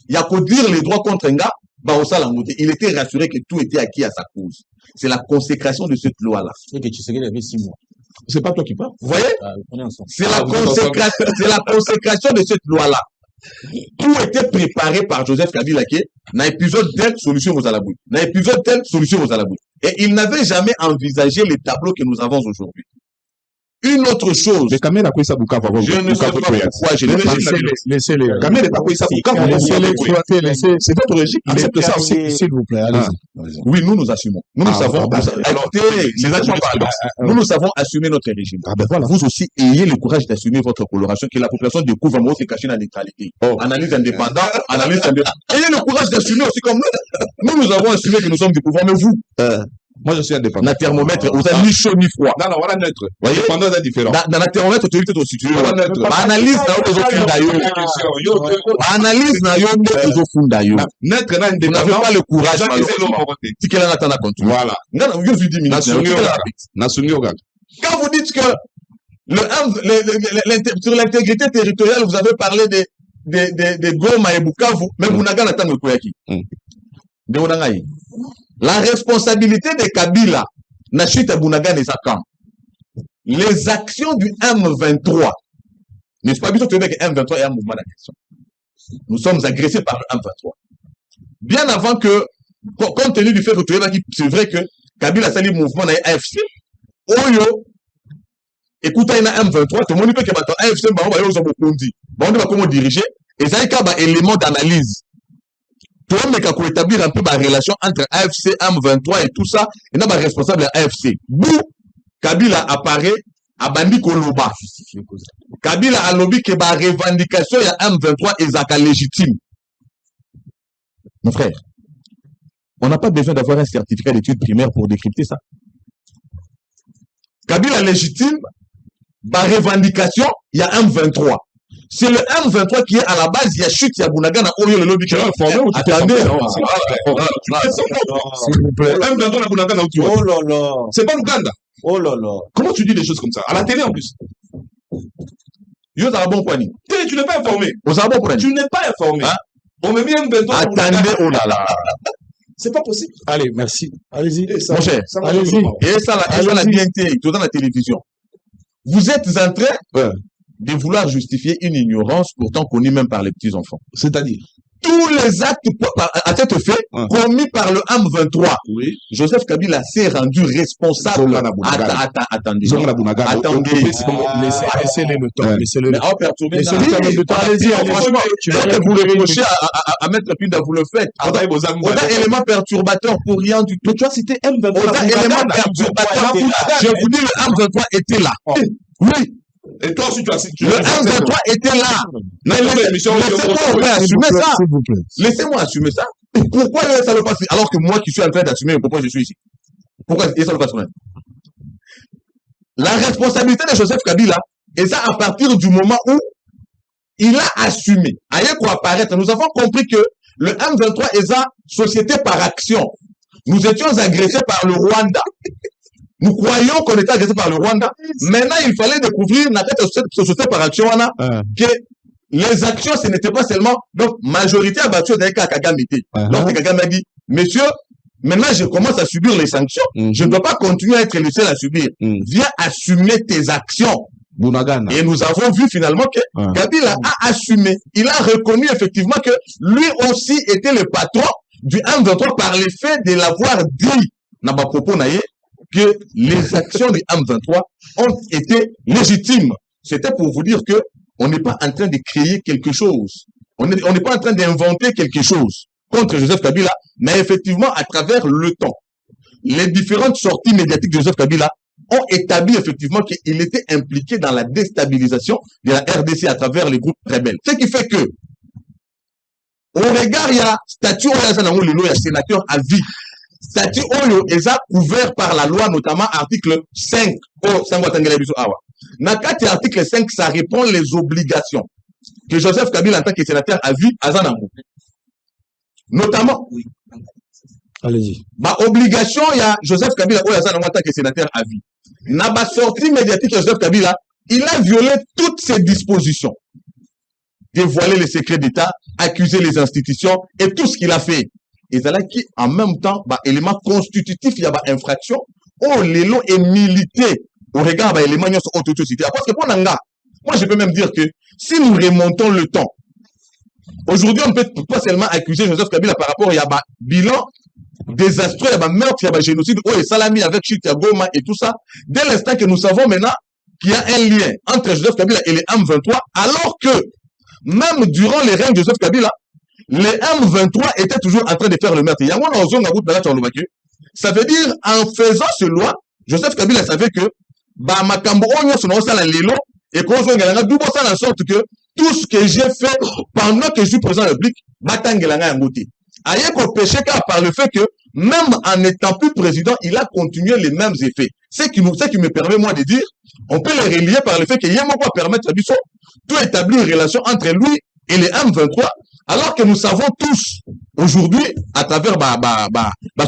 Il y a qu'à dire les droits contre un gars, barosa la monter. Il était rassuré que tout était acquis à sa cause. C'est la consécration de cette loi-là. C'est que tu sais qu'il avait 6 mois. C'est pas toi qui parles. Vous voyez? On est ensemble. C'est la consécration de cette loi-là. Tout était préparé par Joseph Kabila qui, dans l'épisode tel, solution aux alabouis. Dans l'épisode tel, solution aux alabouis. Et il n'avait jamais envisagé les tableaux que nous avons aujourd'hui. Une autre chose. Mais Kamel a pris ça Bukavu avant. Je ne sais pas pourquoi je l'ai Laissez-les. Kamel n'a pas pris ça Bukavu avant. C'est votre régime. Accepte ça aussi. S'il vous plaît, allez-y. Oui, nous assumons. Nous savons. Écoutez, les actions parlent. Nous savons assumer notre régime. Vous aussi, ayez le courage d'assumer votre coloration, que la population découvre moi, c'est caché la neutralité. Analyse indépendante, analyse indépendante. Ayez le courage d'assumer aussi comme nous. Nous avons assumé que nous sommes du pouvoir, mais vous, moi, je suis indépendant. Dans le thermomètre, vous avez ni chaud ni froid. Non, voilà neutre. Voyez, pendant c'est différent. Dans le thermomètre, tu es peut-être aussi. Analyse n'a pas analyse n'a pas Neutre n'a vous n'avez pas le courage. Si quelqu'un attend à continuer. Voilà. Quand vous dites que sur l'intégrité territoriale, vous avez parlé des Goma et Bukavu, mais vous n'avez pas attendre le Koyaki. La responsabilité de Kabila n'a chute à Bounagan et Zakam. Les actions du M23, n'est-ce pas, que M23 est un mouvement d'agression. Nous sommes agressés par le M23. Bien avant que, compte tenu du fait que c'est vrai que Kabila a le mouvement de l'AFC, Oyo, écoute, il y a un M23, tout le monde peut que l'AFC, on va comment diriger, et ça y a un élément d'analyse. Tout le monde peut établir un peu la relation entre AFC, M23 et tout ça, et non, responsable de l'AFC. D'où Kabila apparaît à Bandi Koloba. Kabila a lobby que la revendication de M23 est légitime. Mon frère, on n'a pas besoin d'avoir un certificat d'études primaires pour décrypter ça. Kabila légitime, la revendication, il y a M23. C'est le M23 qui est à la base, il y a chute, il y a Bounagana, Oyo, le lobby qui est informé ou tu t'es attendez, s'il vous plaît. M23 à Bounagana où tu vois. Oh là là. C'est pas l'Ouganda. Oh là là. Comment tu dis des choses comme ça? À la télé en plus. Yo, ça va bon point. Tu n'es pas informé. Tu n'es pas informé. On me met M23. Attendez, oh là là. C'est pas possible. Allez, merci. Allez-y. Mon cher, allez-y. Et ça, la BNT, tout dans la télévision. Vous êtes en train de vouloir justifier une ignorance pourtant connue même par les petits-enfants. C'est-à-dire tous les actes à tête fait commis par le M23. Oui. Joseph Kabila s'est rendu responsable. Attendez. Laissez-les le temps. Laissez-le le temps. Allez-y. Franchement, tu vas vous le reprocher à mettre plus vous le faites. On a élément perturbateur pour rien du tout. Tu vois, c'était M23. On a élément perturbateur. Je vous dis, le M23 était là. Oui. Et toi aussi, le M23 était là. Laissez-moi assumer ça. Laissez-moi assumer ça. Pourquoi ça ne passe pas alors que moi qui suis en train d'assumer pourquoi je suis ici? Pourquoi ça ne passe pas? La responsabilité de Joseph Kabila est ça à partir du moment où il a assumé. Ailleurs qu'on apparaître, nous avons compris que le M23 est sa société par action. Nous étions agressés par le Rwanda. Nous croyons qu'on était agressés par le Rwanda. Maintenant, il fallait découvrir dans cette société par action que les actions, ce n'était pas seulement. Donc, majorité a battu avec Kagame. Donc, Kagame a dit, messieurs, maintenant, je commence à subir les sanctions. Je ne dois pas continuer à être le seul à subir. Viens assumer tes actions. Bounagana. Et nous avons vu finalement que Kabila a assumé. Il a reconnu effectivement que lui aussi était le patron du M23 par l'effet de l'avoir dit dans ma propos que les actions du M23 ont été légitimes. C'était pour vous dire que on n'est pas en train de créer quelque chose. On n'est pas en train d'inventer quelque chose contre Joseph Kabila, mais effectivement, à travers le temps, les différentes sorties médiatiques de Joseph Kabila ont établi effectivement qu'il était impliqué dans la déstabilisation de la RDC à travers les groupes rebelles. Ce qui fait que, au regard, il y a statut, il y a sénateur à vie. Statut Oyo est couvert par la loi, notamment article 5. Article 5, ça répond les obligations que Joseph Kabila en tant que sénateur a vu à Zanamou. Notamment, allez-y. Obligation, il y a Joseph Kabila en tant que sénateur à vie. Dans la sortie médiatique de Joseph Kabila, il a violé toutes ses dispositions. Dévoiler les secrets d'État, accuser les institutions et tout ce qu'il a fait. Et c'est là qui, en même temps, élément constitutif, il y a infraction. Oh, l'élo est milité au regard de l'élément autocité. Parce que pour Nanga, moi je peux même dire que si nous remontons le temps, aujourd'hui on ne peut pas seulement accuser Joseph Kabila par rapport à bilan désastreux, il y a meurtre, il y a génocide, oh, et Salami avec Chita Goma et tout ça, dès l'instant que nous savons maintenant qu'il y a un lien entre Joseph Kabila et les M23, alors que même durant les règnes de Joseph Kabila, les M23 étaient toujours en train de faire le meurtre. Ça veut dire, en faisant ce loi, Joseph Kabila savait que bah makambo onyo sono sala lelo et qu'on soit double ça en sorte que tout ce que j'ai fait pendant que je suis président de la République batangelanga ngoti aye ko péché car par le fait que même en étant plus président il a continué les mêmes effets ce qui me permet moi de dire on peut les relier par le fait que yemo quoi permettre Bisso tout établir une relation entre lui et les M23 alors que nous savons tous aujourd'hui à travers la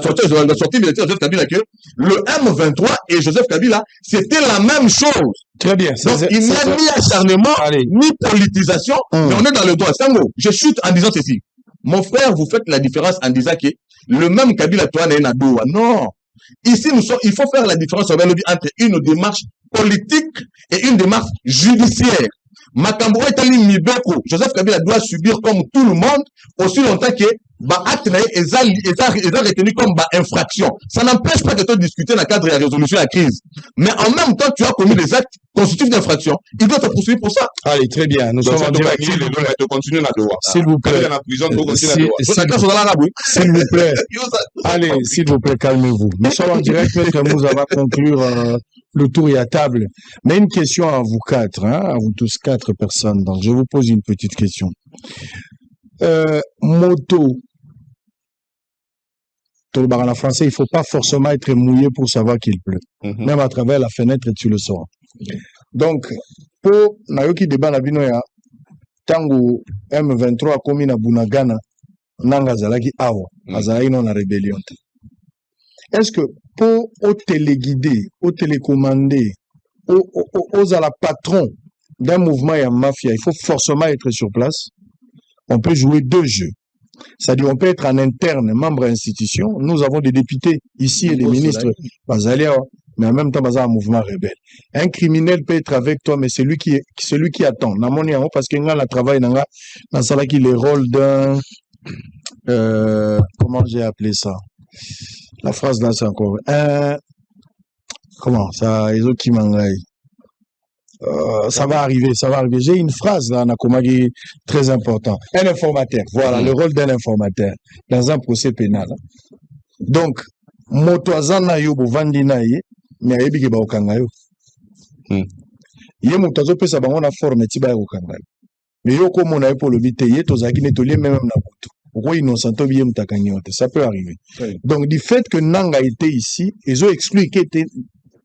sortie militaire de Joseph Kabila que le M23 et Joseph Kabila c'était la même chose. Très bien. Donc il n'y a ni acharnement ni politisation, mais on est dans le droit. Sango, je chute en disant ceci. Mon frère, vous faites la différence en disant que le même Kabila toi n'est pas Doua. Non. Ici il faut faire la différence entre une démarche politique et une démarche judiciaire. Makambo etali mibeko Joseph Kabila doit subir comme tout le monde aussi longtemps que acte est retenu comme infraction. Ça n'empêche pas de te discuter dans le cadre de la résolution de la crise. Mais en même temps, tu as commis des actes constitutifs d'infraction. Il doit te poursuivre pour ça. Allez, très bien. Nous sommes en direct. S'il vous plaît. S'il vous plaît. Allez, s'il vous plaît, calmez-vous. Nous sommes en direct, mais nous allons conclure le tour est à table. Mais une question à vous quatre, à vous tous quatre personnes. Donc, je vous pose une petite question. Moto. En français, il ne faut pas forcément être mouillé pour savoir qu'il pleut. Même à travers la fenêtre, tu le sauras. Donc, pour Nayoki débat la binoya, tango M23 comme na Bunagana, nanga zalaki awa, azalaki non la rébellion. Est-ce que pour au téléguider, au télécommander, aux à la patron d'un mouvement et un mafia, il faut forcément être sur place. On peut jouer deux jeux. C'est-à-dire, on peut être en interne, membre d'institution. Nous avons des députés ici et des ministres, mais en même temps, un mouvement rebelle. Un criminel peut être avec toi, mais c'est lui qui attend. Parce qu'il y a le travail dans les rôles d'un, comment j'ai appelé ça? La phrase là, c'est encore, comment ça, les autres qui m'engaient. Ça va arriver. J'ai une phrase là, Nakomagi, très important. Un informateur. Voilà, le rôle d'un informateur dans un procès pénal. Donc, motoazana yo bovandi na ye, mais ayebi ke ba okanga yo. Ye motoazo pesa bango na forme ti ba okanga yo. Mais yo ko mona pour le bité ye tozaki netolier même na butu. Pourquoi innocent bien mutakangi yote? Ça peut arriver. Donc, du fait que Nanga était ici, ils ont expliqué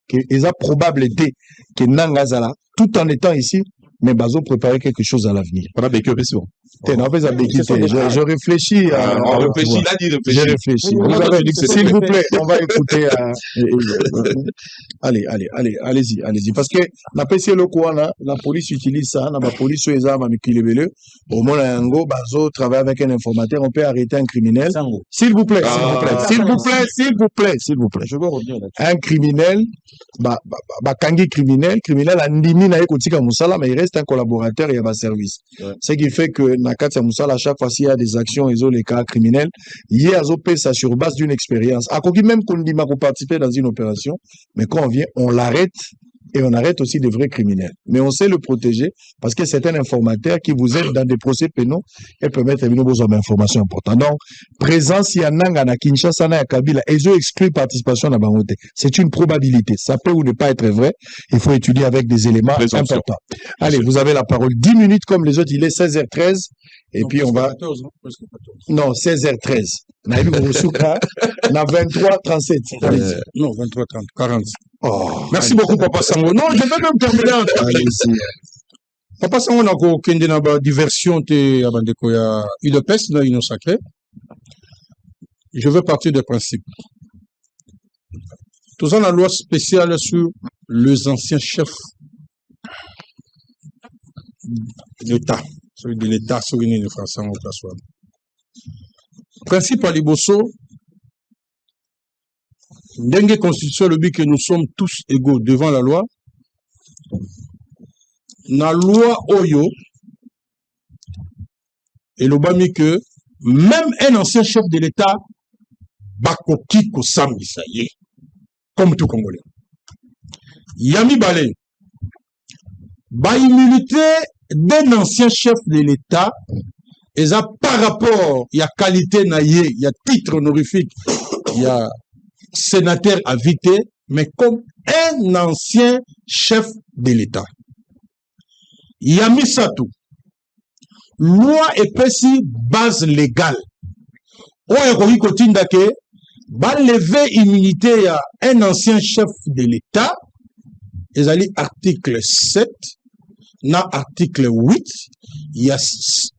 qu'ils ont probable été que Nanga Zala, tout en étant ici, mais Bazo préparait quelque chose à l'avenir. On a vécu un peu souvent. Je réfléchis. J'ai réfléchi. S'il vous plaît, on va écouter. Allez-y. Parce que la PC la police utilise ça, la police sur les armes avec les au moins Bazo travaille avec un informateur, on peut arrêter un criminel. S'il vous plaît. Je veux revenir là-dessus. Un criminel, kangi criminel andimi na ekotika musala, mais il reste un collaborateur et il y a un service. Ce qui fait que Nakatsa Moussala, à chaque fois s'il y a des actions, ils ont les cas criminels, il y a ça sur base d'une expérience. À côté même qu'on dit qu'on participer dans une opération, mais quand on vient, on l'arrête et on arrête aussi des vrais criminels. Mais on sait le protéger parce que c'est un informateur qui vous aide dans des procès pénaux et peut mettre une information importante. Donc, présence, il y a Nanga, na Kinshasa, na Kabila, et ils ont exclu participation à Bangote. C'est une probabilité. Ça peut ou ne pas être vrai. Il faut étudier avec des éléments importants. Allez, vous avez la parole. 10 minutes comme les autres. Il est 16h13. Et donc, puis on va... 14, non, 16h13. Na 23h37. Non, 23h30, 40. Oh, merci beaucoup, Papa Sango. Non, je vais même terminer en Papa Sango, on a une diversion de Abandekoya. Il pèse dans une sacrée. Je veux partir des principes. Tout ça, la loi spéciale sur les anciens chefs d'État. Celui de l'État, sur une France en Oklasoine. Principe à Liboso, Dengue constitution le but que nous sommes tous égaux devant la loi. La loi Oyo, et l'Obami que même un ancien chef de l'État bakoki kosambisa ye comme tout Congolais. Yami Balé, immunité d'un ancien chef de l'État, et ça par rapport, il y a qualité naïe, il y a titre honorifique, il y a sénateur invité, mais comme un ancien chef de l'État. Yami Satou, loi épaissie base légale. Oyo koki kotinda ke ba lever immunité à un ancien chef de l'État. Ils allaient article 7, na article 8, il y a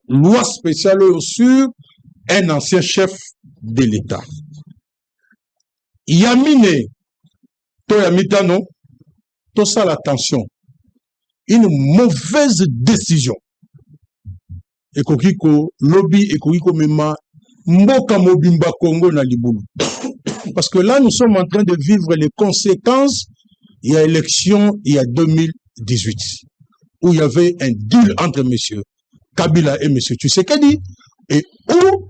loi spéciale sur un ancien chef de l'État. Yamine, to yamitano, tout ça l'attention. Une mauvaise décision. Et kokiko lobby et kokiko mema mboka mobimba Congo na libulu. Parce que là nous sommes en train de vivre les conséquences. Il y a élection il y a 2018 où il y avait un deal entre messieurs Kabila et monsieur Tshisekedi et où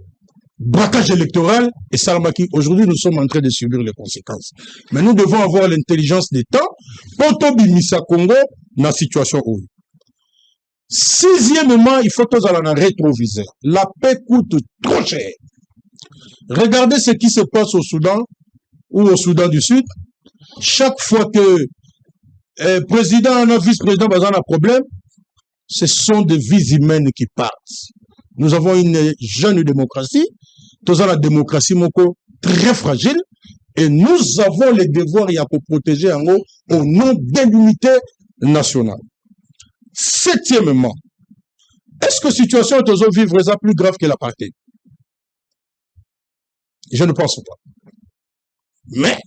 braquage électoral et Saramaki. Aujourd'hui, nous sommes en train de subir les conséquences. Mais nous devons avoir l'intelligence des temps pour Tobimisa Congo dans la situation où. Sixièmement, il faut tous aller en rétroviseur. La paix coûte trop cher. Regardez ce qui se passe au Soudan ou au Soudan du Sud. Chaque fois que président ou vice-président a un problème, ce sont des vies humaines qui partent. Nous avons une jeune démocratie, tous la démocratie moko très fragile, et nous avons le devoir de protéger en haut au nom de l'unité nationale. Septièmement, est-ce que la situation de vivre est plus grave que l'apartheid? Je ne pense pas. Mais,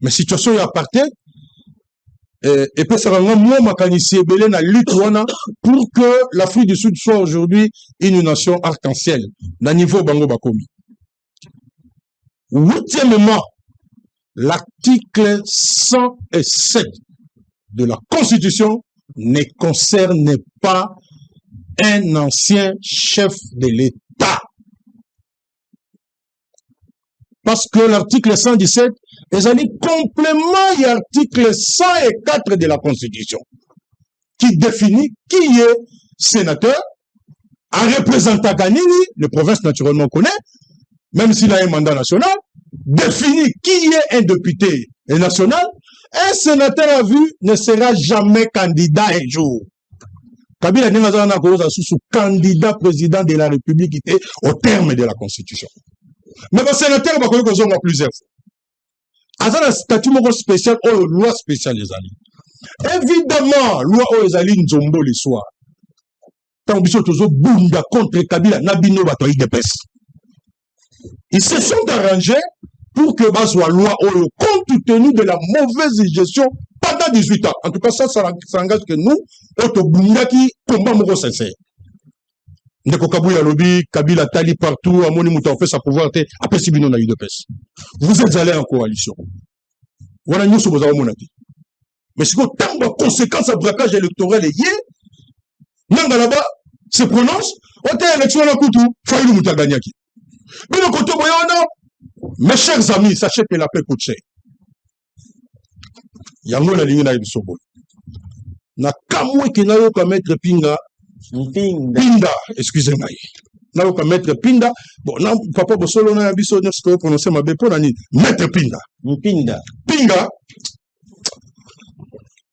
mais situation d'apartheid, et puis ça va moins mécanisé na lutte pour que l'Afrique du Sud soit aujourd'hui une nation arc-en-ciel, d'un niveau bango bakomi. Huitièmement, l'article 107 de la Constitution ne concerne pas un ancien chef de l'État. Parce que l'article 117 est un complément à l'article 104 de la Constitution qui définit qui est sénateur, un représentant Ganini, le province naturellement connaît, même s'il a un mandat national, définit qui est un député national. Un sénateur à vue ne sera jamais candidat un jour. Kabila Nengazana sous candidat président de la République était au terme de la Constitution. Mais le sénateur va connaître plusieurs fois. Azana statut spécial ou loi spéciale les alliés. Évidemment, loi ou les alliés nzombo le soir. Tant que toujours bunda contre Kabila nabino batoyi de pes. Ils se sont arrangés pour que bas soit loi ou compte tenu de la mauvaise gestion pendant 18 ans. En tout cas, ça engage que nous, auto bunda qui combat moko sincère. Ndeko Kabouya lobby, Kabila tali partout, Amoni Mouta fait sa pouvoir, après Sibino na UDPS. Vous êtes allés en coalition. Voilà, nous sommes au monati. Mais c'est que tant de conséquences à braquage électoral est yé, Nanga là-bas se prononce, on t'a élection à Koutou, Faïlou Mouta Ganyaki. Mais le côté voyant, mes chers amis, sachez que la paix coûte cher. Yango la ligne na Ibisobo. Na kamwe kenayo ka mettre pinga. Pinda, excusez-moi. Là, on peut mettre Pinda. Bon, non, papa, Bosolo, n'a pas de prononcer ma bépo, n'a mettre Pinda. Pinda. Pinga.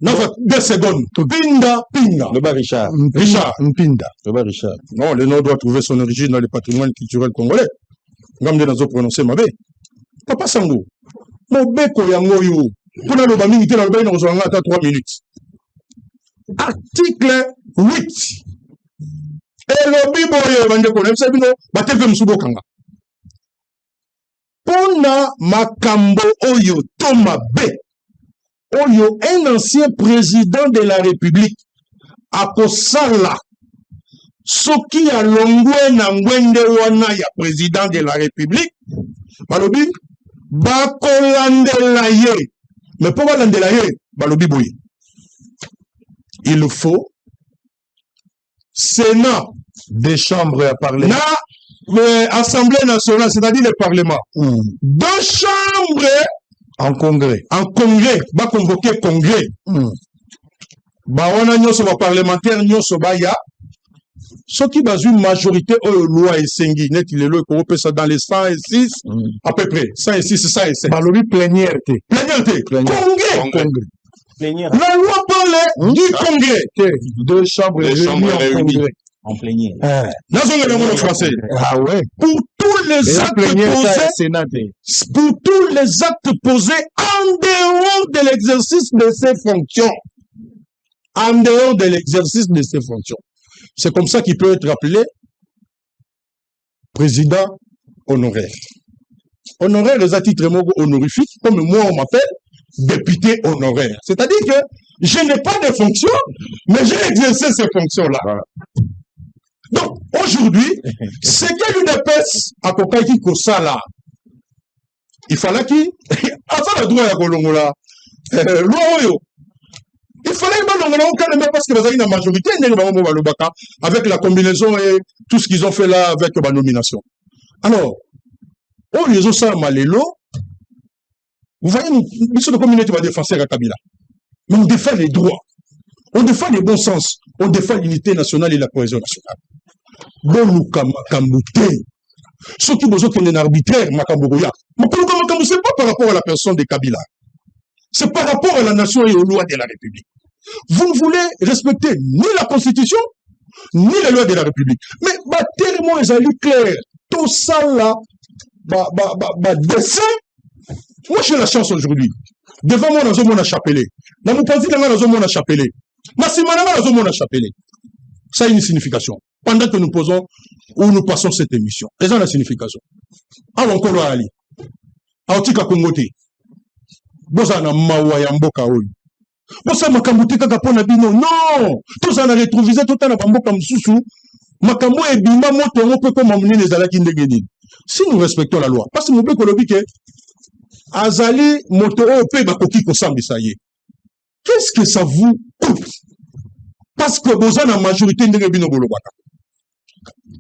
Non, 2 secondes. Pinda, Pinga. Le bas Richard. Richard. Pinda. Le bas Richard. Non, le nom doit trouver son origine dans le patrimoine culturel congolais. Gamde n'a pas prononcé ma bé. Papa Sango. Mon béko yango yo. Pour le bas minute, dans le bas, nous avons 3 minutes. Article 8. Et le biboye bandeko ça bino bateke msubo kanga pona makambo oyo Thomas B oyo un ancien président de la République akosala soki alongwe na ngwende wana ya président de la République balobi bakolandela ye mais pour balandela ye balobi boye il faut Sénat des chambres à parler. Na Mais Assemblée nationale, c'est-à-dire le Parlement. Deux chambres en congrès. En congrès, va convoquer congrès. Bah on a nos parlementaires, nos sobaya. Ce qui va une majorité loi et sengi net il est là qu'on ça dans les 106 à peu près 106 107. Bah le plénière. Congrès. Plénière. La loi parle du congrès. Deux chambres réunies en plénière. Dans un français. Ah ouais. Pour tous les actes posés, pour tous les actes posés en dehors de l'exercice de ses fonctions. En dehors de l'exercice de ses fonctions. C'est comme ça qu'il peut être appelé président honoraire. Honoraire, les titres honorifiques, comme moi on m'appelle, député honoraire. C'est-à-dire que je n'ai pas de fonction, mais j'ai exercé ces fonctions-là. Donc, aujourd'hui, c'est que l'UDPS a cocaïti Kosala. Il fallait qu'il a ça le droit à Kolongola. Il fallait que parce que vous avez une majorité avec la combinaison et tout ce qu'ils ont fait là avec la nomination. Alors, au lieu de ça, Malélo, vous voyez, nous sommes de communauté va défendre à Kabila. Mais on défend les droits. On défend le bon sens. On défend l'unité nationale et la cohésion nationale. Bon, Makamboute. Ceux qui besoin qu'il y ait un arbitraire, Makamboya. Makamboya, c'est pas par rapport à la personne de Kabila. C'est par rapport à la nation et aux lois de la République. Vous ne voulez respecter ni la Constitution, ni les lois de la République. Mais, tellement ils ont clair. Tout ça là, dessin. Moi, j'ai la chance aujourd'hui. Devant moi, dans un chapelé. Dans mon parti, dans un chapelé. Dans un chapelé. Ça a une signification. Pendant que nous posons ou nous passons cette émission. Et ça a une signification. Alors, encore Ali. Aotika Kongote. Bozana mawa ya mboka oyo. Bosa makambo kaka pona bino. Non! Tout ça na rétrovisé tout na mboka msusu. Makambo ebima moto ngo pe koma munene ezalaki ndenge nini. Si nous respectons la loi, parce que mobeko lobi ke azali moto oyo pe bakoki kosambisa ye. Qu'est-ce que ça vous coûte? Parce que bozana majorité ndenge bino bolobaka.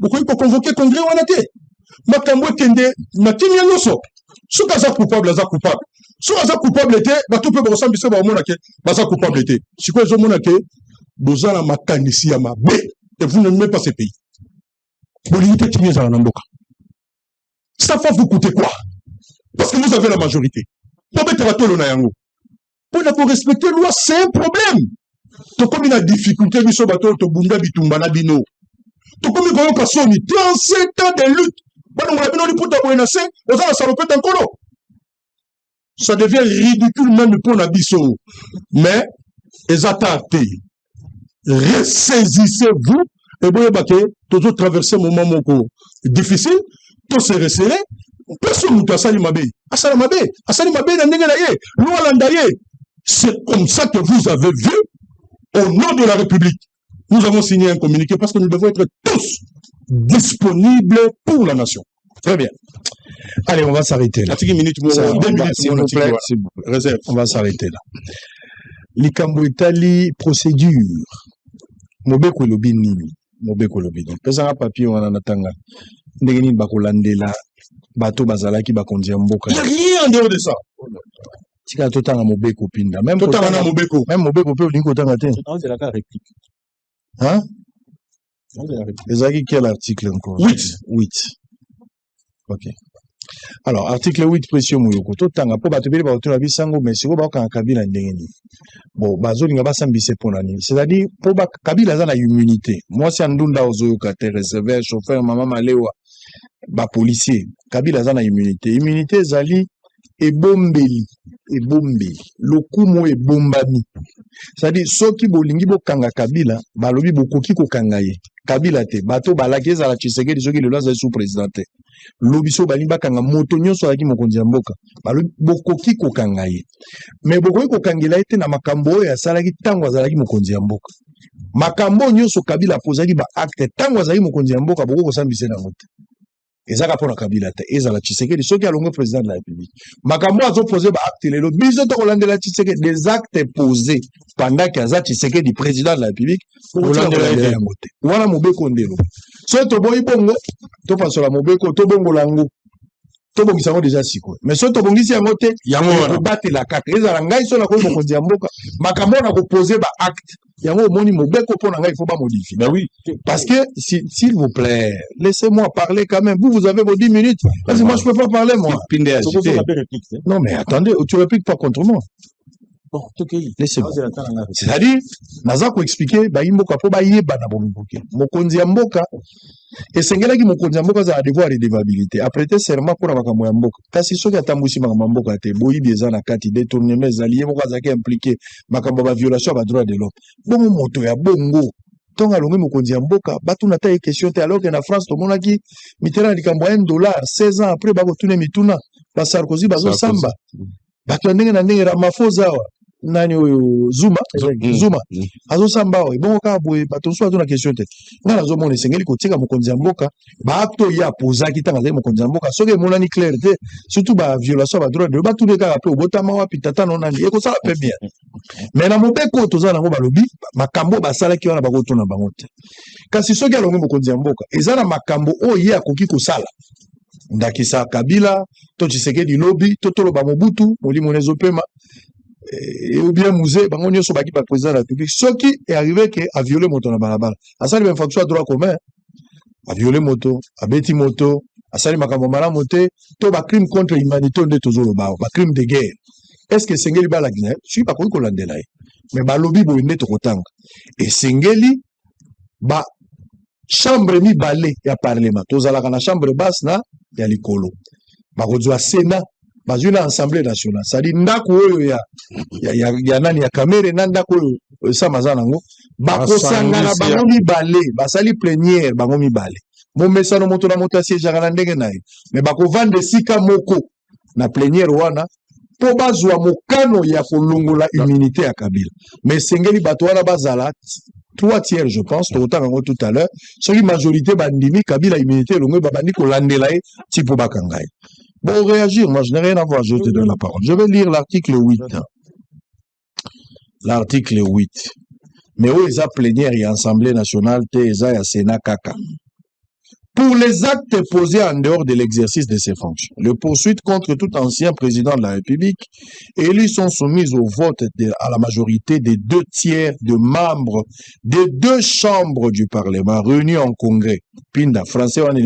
Bokoki ko convoquer congrès wana te. Makambo kende na kimia loso. Si vous êtes coupable, vous êtes coupable. Si vous êtes coupable, vous êtes coupable. Si vous êtes coupable, vous êtes ma canisi à ma B. Et vous n'aimez pas ce pays. Ça va vous coûter quoi? Parce que vous avez la majorité. Pour respecter la loi, c'est un problème. Tu comme une difficulté, tu comme une 37 ans de lutte. Ça devient ridicule même pour l'Abisso. Mais, les attaques, ressaisissez-vous, et vous voyez que traverser un moment difficile, tout se resserrer, personne ne peut s'alimaber. C'est comme ça que vous avez vu, au nom de la République, nous avons signé un communiqué parce que nous devons être tous disponibles pour la nation. Très bien. Allez, on va s'arrêter là. S'il vous plaît, réserve. On va s'arrêter là. Likambo Itali procédure. Mobeko lobini. Pesa papier wana natanga. Ndenge nini bakolandela bato bazalaki bakonzi mboka. Il n'y a rien en dehors de ça. Tika totanga mobeko pinda. Même totanga mobeko. Même mobeko pe olingo tanga te. C'est la réplique. Hein? Ezaki quel article encore? 8. Ok. Alors, article 8, précieux Mouyoko. Totanga, po batubeli ba otola bisango, mais si vous avez Kabila ndengeni. Bon, bazoli nga basambise ponani. C'est-à-dire, po ba Kabila za na immunité. Moi, si andunda ozoyoka te receveur, chauffeur, maman malewa, ba policier. Kabila za na immunité. Immunité zali ebombeli. Lokumo ebombami. C'est-à-dire, soki bolingi bo kanga Kabila, balobi bokoki ko kangaye. Kabila te, bato balaki za la Tshisekedi soki le za sous présidenté. Lobiso balimba kanga moto nyonso alaki mokonzi ya mboka. Balobi bokoki ko kangaye. Mais bokoki ko kangela ete na makambo ya salaki tango azalaki mokonzi ya mboka. Makambo nyonso Kabila pozaki ba acte tango azalaki mokonzi ya mboka boko ko sambise na moto. ezaka mpona Kabila te ezala Tshisekedi soki alongo président de la République makambo azoposé baacte lelo biso tokolandela Tshisekedi des actes posés pendant qu'aza Tshisekedi président de la République kolandela yango te wana mobeko ndelo soki toboyi bongo topasola mobeko tobongola yango tobongisa yango déjà sikoyo mais soki tobongisi yango te kobatela kaka ezala ngai so nakoyi mokonzi ya mboka makambo na kopose baacte yango omoni mobeko mpo na ngai il faut bamodifie. Ben oui. Parce que, s'il vous plaît, laissez-moi parler quand même. Vous avez vos 10 minutes. Parce que moi, je ne peux pas parler, moi. Non, mais attendez, tu répliques pas contre moi. Bon, ok. Laissez-moi. C'est-à-dire, naza ko expliquer, ba imboka po ba yeba na bomboke. Mokonzi ya mboka, esengelaki mokonzi ya mboka za devoir de dévabilité. Après serment pour makambo ya mboka. Kasi soki atambusi makambo ya mboka te, boyibi eza na kati détournement ezali moko azaki impliqué makambo ba violation ba droit de l'homme. Bongo moto ya bongo. Tonga longi mokonzi ya mboka, batuna ta question te alors que na France tomonaki mitera likambo ya $1 16 ans après bako tune mituna ba Sarkozy bazo samba. Bato ndenge na ndenge Ramaphosa wa nani oyo Zuma azo samba wa bongo ka boye bato so atuna question te ngala zo mona sengeli kotika mokonzi ya mboka ba acto ya pozaki tanga za mokonzi ya mboka soki monani clair te surtout ba violation ba droit de ba tous ka pe obotama wa pitata no nani eko sala pe bien mais na mobeko toza nango balobi makambo basalaki wana bakotuna bango te kasi soki alongi mokonzi ya mboka ezana makambo oyo akoki kosala ndakisa Kabila to Tshisekedi lobi to toloba Mobutu molimo nezopema ou bien musée bango nyonso baki ba président de la République soki est arrivé que a violer moto na balabala asali ba infraction à droit commun a violer moto a beti moto asali makambo malamu te to ba crime contre l'humanité nde tozoloba ba crime de guerre est-ce que sengeli bala Guinée suis pas koki kolandela mais ba lobi bo nde tokotanga et sengeli ba chambre mibale ya parlement tozalaka na chambre basse na ya likolo bakozwa Sénat bazwi na Assemblée nationale c'est-à-dire ndako oyo ya nani ya kamere na ndako oyo samaza nango bakosangana bango mibale basali plénière bango mibale momesano moto na moto asiégeaka na ndenge na ye mais bakovanda esika moko na plénière wana po bazwa mokano ya kolongola immunité ya Kabila mais sengeli bato wana bazala 3/3 je pense tokotanga ngo tout à l'heure soki majorité bandimi Kabila immunité longue babandi kolandela ye tipo bakanga ye bon réagir moi je n'ai rien à voir je te donne la parole je vais lire l'article 8 l'article 8 mais où eza plénière et assemblée nationale te eza ya Sénat kaka pour les actes posés en dehors de l'exercice de ses fonctions. Les poursuites contre tout ancien président de la République élus sont soumises au vote à la majorité des 2/3 de membres des 2 chambres du Parlement réunis en congrès. Pinda, français, on est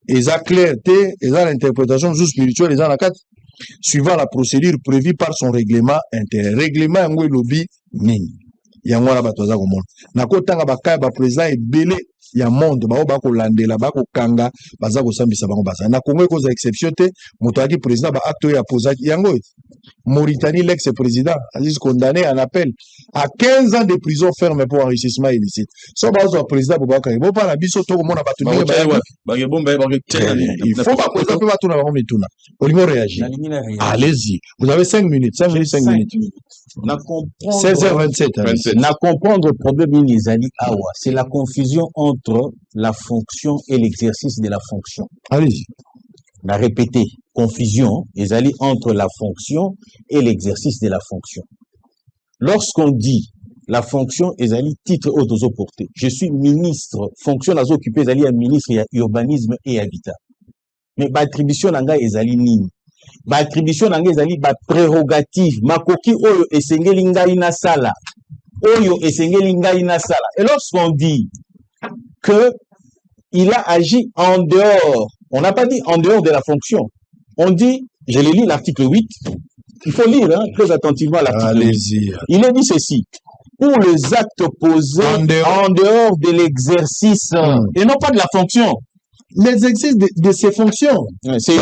et ça clarté, et ça l'interprétation sous spirituelle, et ça la 4, suivant la procédure prévue par son règlement intérieur. Règlement, en lobby, nini. Yango la batoza komona. Nako tanga bakaya ba président ebele ya monde bao bako landela bako kanga baza ko sambisa bango baza. Na Congo ko za exception te moto aki président ba acte ya posaki yango. Mauritanie l'ex-président Aziz condamné en appel à 15 ans de prison ferme pour enrichissement illicite. So bazo président Boubacar bo pa na biso to komona batu ninga ba il faut pas président pe batu na bango mituna. Olingo réagir. Allez-y. Vous avez 5 minutes, 5 minutes, 5 minutes. 16h27. Na comprendre le problème Nizali Awa, c'est la confusion entre la fonction et l'exercice de la fonction. Allez-y. On a répété, confusion, Nizali entre la fonction et l'exercice de la fonction. Lorsqu'on dit la fonction, Nizali titre autoporté. Je suis ministre, fonction à occuper, Nizali un ministre, il y a urbanisme et habitat. Mais l'attribution nanga Nizali nini. Ba attribution nanga ezali ba prérogative makoki oyo esengeli ngai na sala oyo esengeli ngai na sala et lorsqu'on dit que il a agi en dehors, on n'a pas dit en dehors de la fonction, on dit, je l'ai lu l'article 8, il faut lire très attentivement l'article 8. Il est dit ceci: pour les actes posés en dehors de l'exercice et non pas de la fonction. L'exercice de ses fonctions. C'est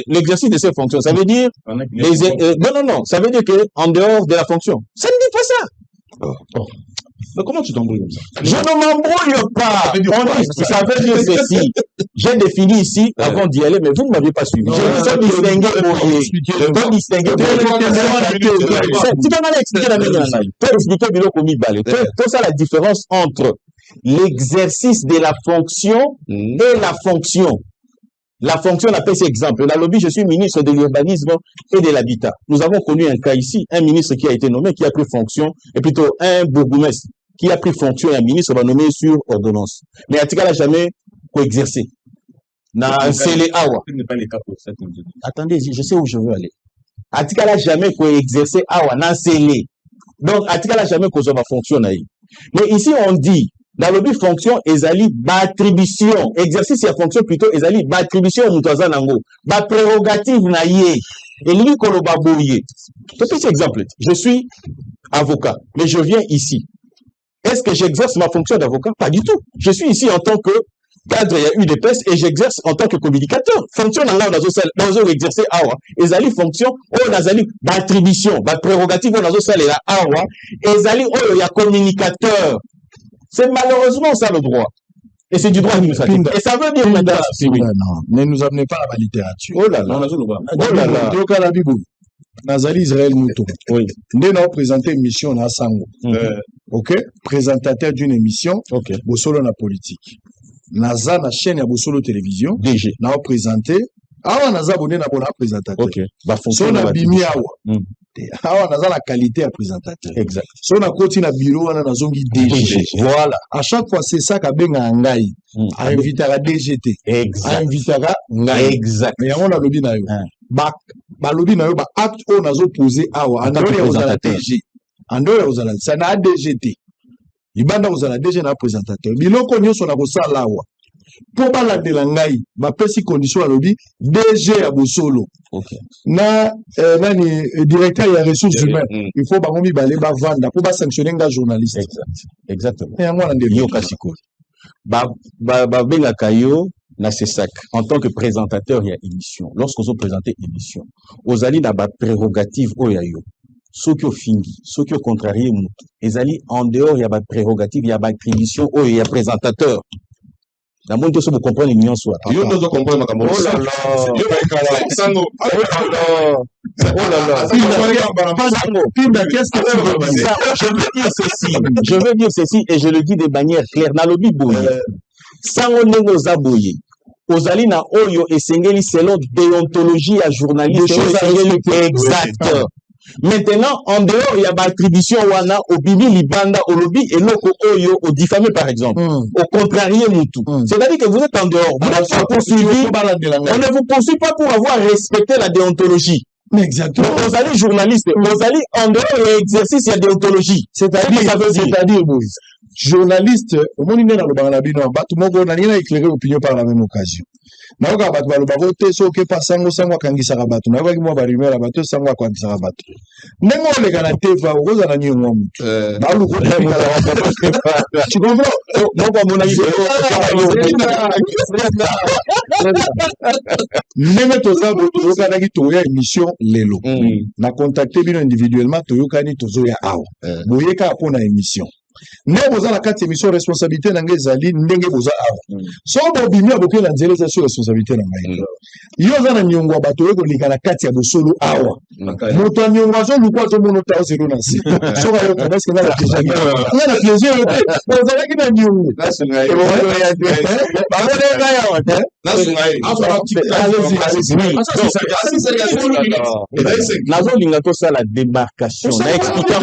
l'exercice de ses fonctions. Ça veut dire non, ça veut dire que en dehors de la fonction. Ça ne dit pas ça. Mais comment tu t'embrouilles comme ça? Je ne m'embrouille pas. Ça veut dire ceci. J'ai défini ici avant d'y aller, mais vous ne m'avez pas suivi. Je vais distinguer. Je vais distinguer. Tout ça, la différence entre l'exercice de la fonction et la fonction. La fonction, on appelle cet exemple. Dans le lobby, je suis ministre de l'urbanisme et de l'habitat. Nous avons connu un cas ici, un ministre qui a été nommé, qui a pris fonction, et plutôt un bourgmestre qui a pris fonction et un ministre va nommer sur ordonnance. Mais Atika n'a jamais coexercé. C'est les Awa. Ce n'est pas le cas pour cette individu. Attendez, je sais où je veux aller. Atika n'a jamais coexercé Awa, non, c'est les. Donc, Atika n'a jamais causé ma fonction. Mais ici, on dit, dans le but fonction, ezali attribution, exercice et fonction plutôt, ezali attribution au mutaza nango, prérogative na ye, et lui koloba boye. Petit exemple, je suis avocat, mais je viens ici. Est-ce que j'exerce ma fonction d'avocat? Pas du tout. Je suis ici en tant que cadre, il y a eu des pestes, et j'exerce en tant que communicateur. Fonction dans l'on exercer awa, ezali fonction, oh nazali attribution, prérogative, oh nazali la awa, ezali oh ya communicateur. C'est malheureusement ça le droit. Et c'est du droit administratif. Et ça veut dire maintenant. Ne nous amenez pas à la littérature. Oh là là. Oh là là. Nazali Israël Mouton. Oui. Nous avons présenté une mission à Sango. Ok? Présentateur d'une émission. Ok. Bosolo na politique. Naza na chaîne ya Bosolo télévision. DG. Nous avons présenté. Awa naza abonné na bona présentateur. Ok. Ba fonction. So na bimi awa. Awa naza la qualité à présentateur. Exact. So na koti na bureau wana nazongi DG. Voilà. À chaque fois c'est ça qu'a benga ngai. A invité à DGT. Exact. A invité à ngai. Exact. Mais on a lobby na yo. Ba lobby na yo ba acte on nazo poser awa. En dehors ya ozala DG. En dehors ya ozala ça na DGT. Ibanda ozala DG na présentateur. Biloko nyonso na kosala awa. Po balandela ngai bapesi condition ya lobby DG ya Bosolo. Okay. Na nani directeur ya ressources humaines. Il faut bango mibale ba vanda po ba sanctionner nga journaliste. Exact. Exactement. Et moi na yo kasiko. Ba benga kayo na sesak en tant que présentateur ya émission. Lorsqu'on se présenter émission, ozali na ba prérogative oyayo. Soki ofingi, soki contrarié mutu. Ezali en dehors ya ba prérogative ya ba attribution oyo ya présentateur. La monde vous comprendre les nuances. Yo nous comprendre ma camarade. Oh là là. Yo Sango. Oh là là. Pinda, qu'est-ce que tu veux dire? Je veux dire ceci et je le dis de manière claire. Dans le Bible, Sango nengo zaboye. Ozali na oyo esengeli selon déontologie à journaliste. Exact. Maintenant, en dehors, il y a ma attribution wana, au bibi libanda, au lobby, et l'oko oyo, au diffamé, par exemple. Au contrarié, moutou. C'est-à-dire que vous êtes en dehors. Vous n'êtes pas poursuivi. On ne vous poursuit pas pour avoir respecté la déontologie. Exactement. Vous allez journaliste, vous allez en dehors, il y a exercice, il y a déontologie. C'est-à-dire, Moïse. Journaliste, au monde dans le Barnabino, tout le monde n'a éclairé l'opinion par la même occasion. Naoka batu baloba vote soki pa sango akangisa rabatu naoka ki mwa barimera bato sango akangisa rabatu ndenge oleka na teva okoza na nyo mwa mutu balu ko tu comprends moko mona ndenge toza tozokana ki toya émission lelo na contacter bino individuellement toyokani tozoya awa boyeka mpona émission ndenge boza na kati émission responsabilité na ngai ezali ndenge boza awa so bobimi aboke na nzela eza sur responsabilité na ngai yo oza na niongo ya bato oyo koleka na kati ya bosolo awa moto ya niongo azoluka azomona ota ozelo na se soki ayoka parceke nga na plaisir nga na plaisir oyo te ozalaki na niongo bamone ngai awa te nazolinga tosala démarcation na expliquant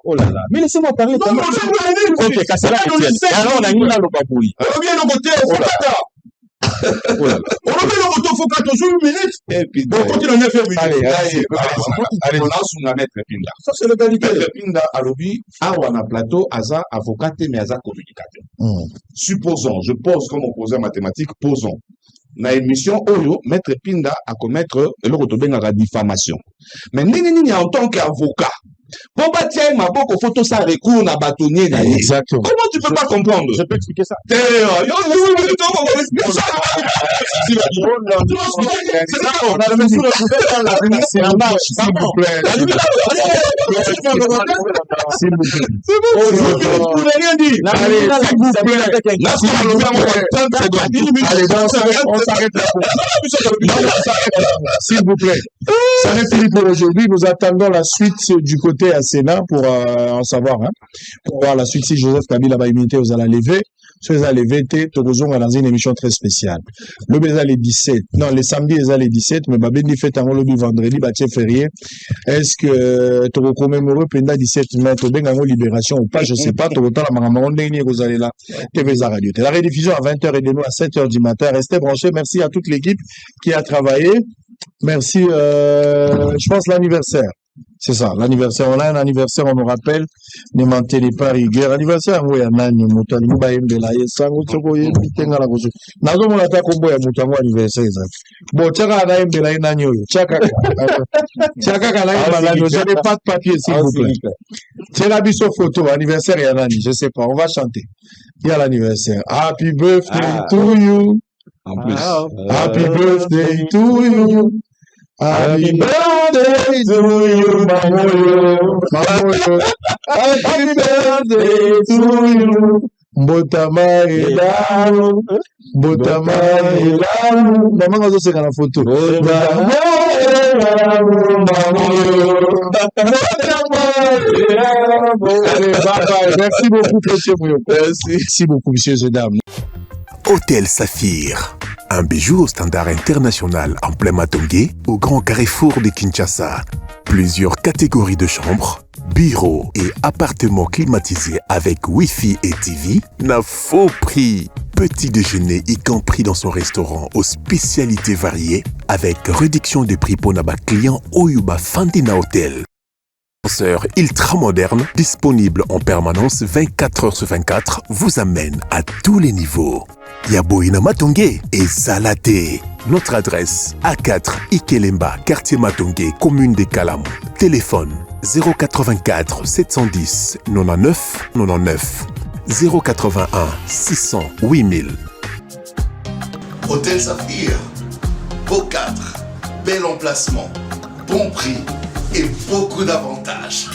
oh là là. Mais laissez-moi parler. Ok, Kassala Etienne. Alors, on a mis là le papouille. On vient le côté au Fokata. On vient le côté au Fokata, toujours une minute. Et puis, on continue à 9 minutes. Allez, on lance une maître Pinda. Ça, c'est le qualité. Maître Pinda, à l'objet, à Wana Plateau, Aza, avocat, mais Aza, communicateur. Supposons, je pose comme on posait en mathématiques, posons. Na émission Oyo, maître Pinda a commettre la diffamation. Mais nini en tant qu'avocat, pour bâtir ma boque photo ça recours na bâtonnier. Exactement. Comment tu peux pas comprendre? Je peux expliquer ça. S'il vous plaît. Ça n'est fini pour aujourd'hui. Nous attendons la suite du côté à Sénat pour en savoir, hein, pour voir la suite si Joseph Kabila va imiter aux à la lever. So les les 20, Tokozonga dans une émission très spéciale. Le beza les 17. Non, les samedis, les 17, mais babendi fait en le vendredi, bâti férié. Est-ce que Toko commémorer pendant 17 mai, Tobengango Libération ou pas, je sais pas, Toko la maman, vous allez là, TV Radio. La rediffusion à 20h30 à 7h du matin. Restez branchés. Merci à toute l'équipe qui a travaillé. Merci, je pense l'anniversaire. C'est ça, l'anniversaire. On a un anniversaire, on nous rappelle. Ne mentez pas rigueur. Anniversaire, oui, Nani, Moutani, Mbela, Yesango, Toko, Yemitenga, la Gozo. Nazo, mon attaque au bois, Moutango, anniversaire, bon, Tchaka, Ana, Mbela, Nani, Tchaka, Tchaka, Ana, Mbela, vous n'avez pas de papier, s'il vous plaît. Tchaka, biso photo, anniversaire, il y a Nani, je sais pas, on va chanter. Il y a l'anniversaire. Happy birthday to you. En plus. Happy birthday to you. Happy birthday to you, Mamoyo. Mamoyo. Happy birthday to you. Mbotama Elamu. Mbotama Elamu. Maman, on se fait la photo. Mbotama Elamu. Mamoyo. Mbotama Elamu. Allez, bye bye. Merci beaucoup, monsieur Mouyo. Merci beaucoup, messieurs et dames. Hôtel Saphir, un bijou au standard international en plein Matongé, au grand carrefour de Kinshasa. Plusieurs catégories de chambres, bureaux et appartements climatisés avec Wi-Fi et TV n'a faux prix. Petit déjeuner y compris dans son restaurant aux spécialités variées avec réduction de prix pour naba client Oyuba Fandina Hotel. Ascenseur ultra moderne, disponible en permanence 24 heures sur 24, vous amène à tous les niveaux. Yaboina Matongé et Zalaté. Notre adresse A4 Ikelemba, quartier Matongé, commune des Kalam. Téléphone 084 710 99 99 081 600 8000. Hôtel Saphir, beau cadre, bel emplacement, bon prix et beaucoup d'avantages.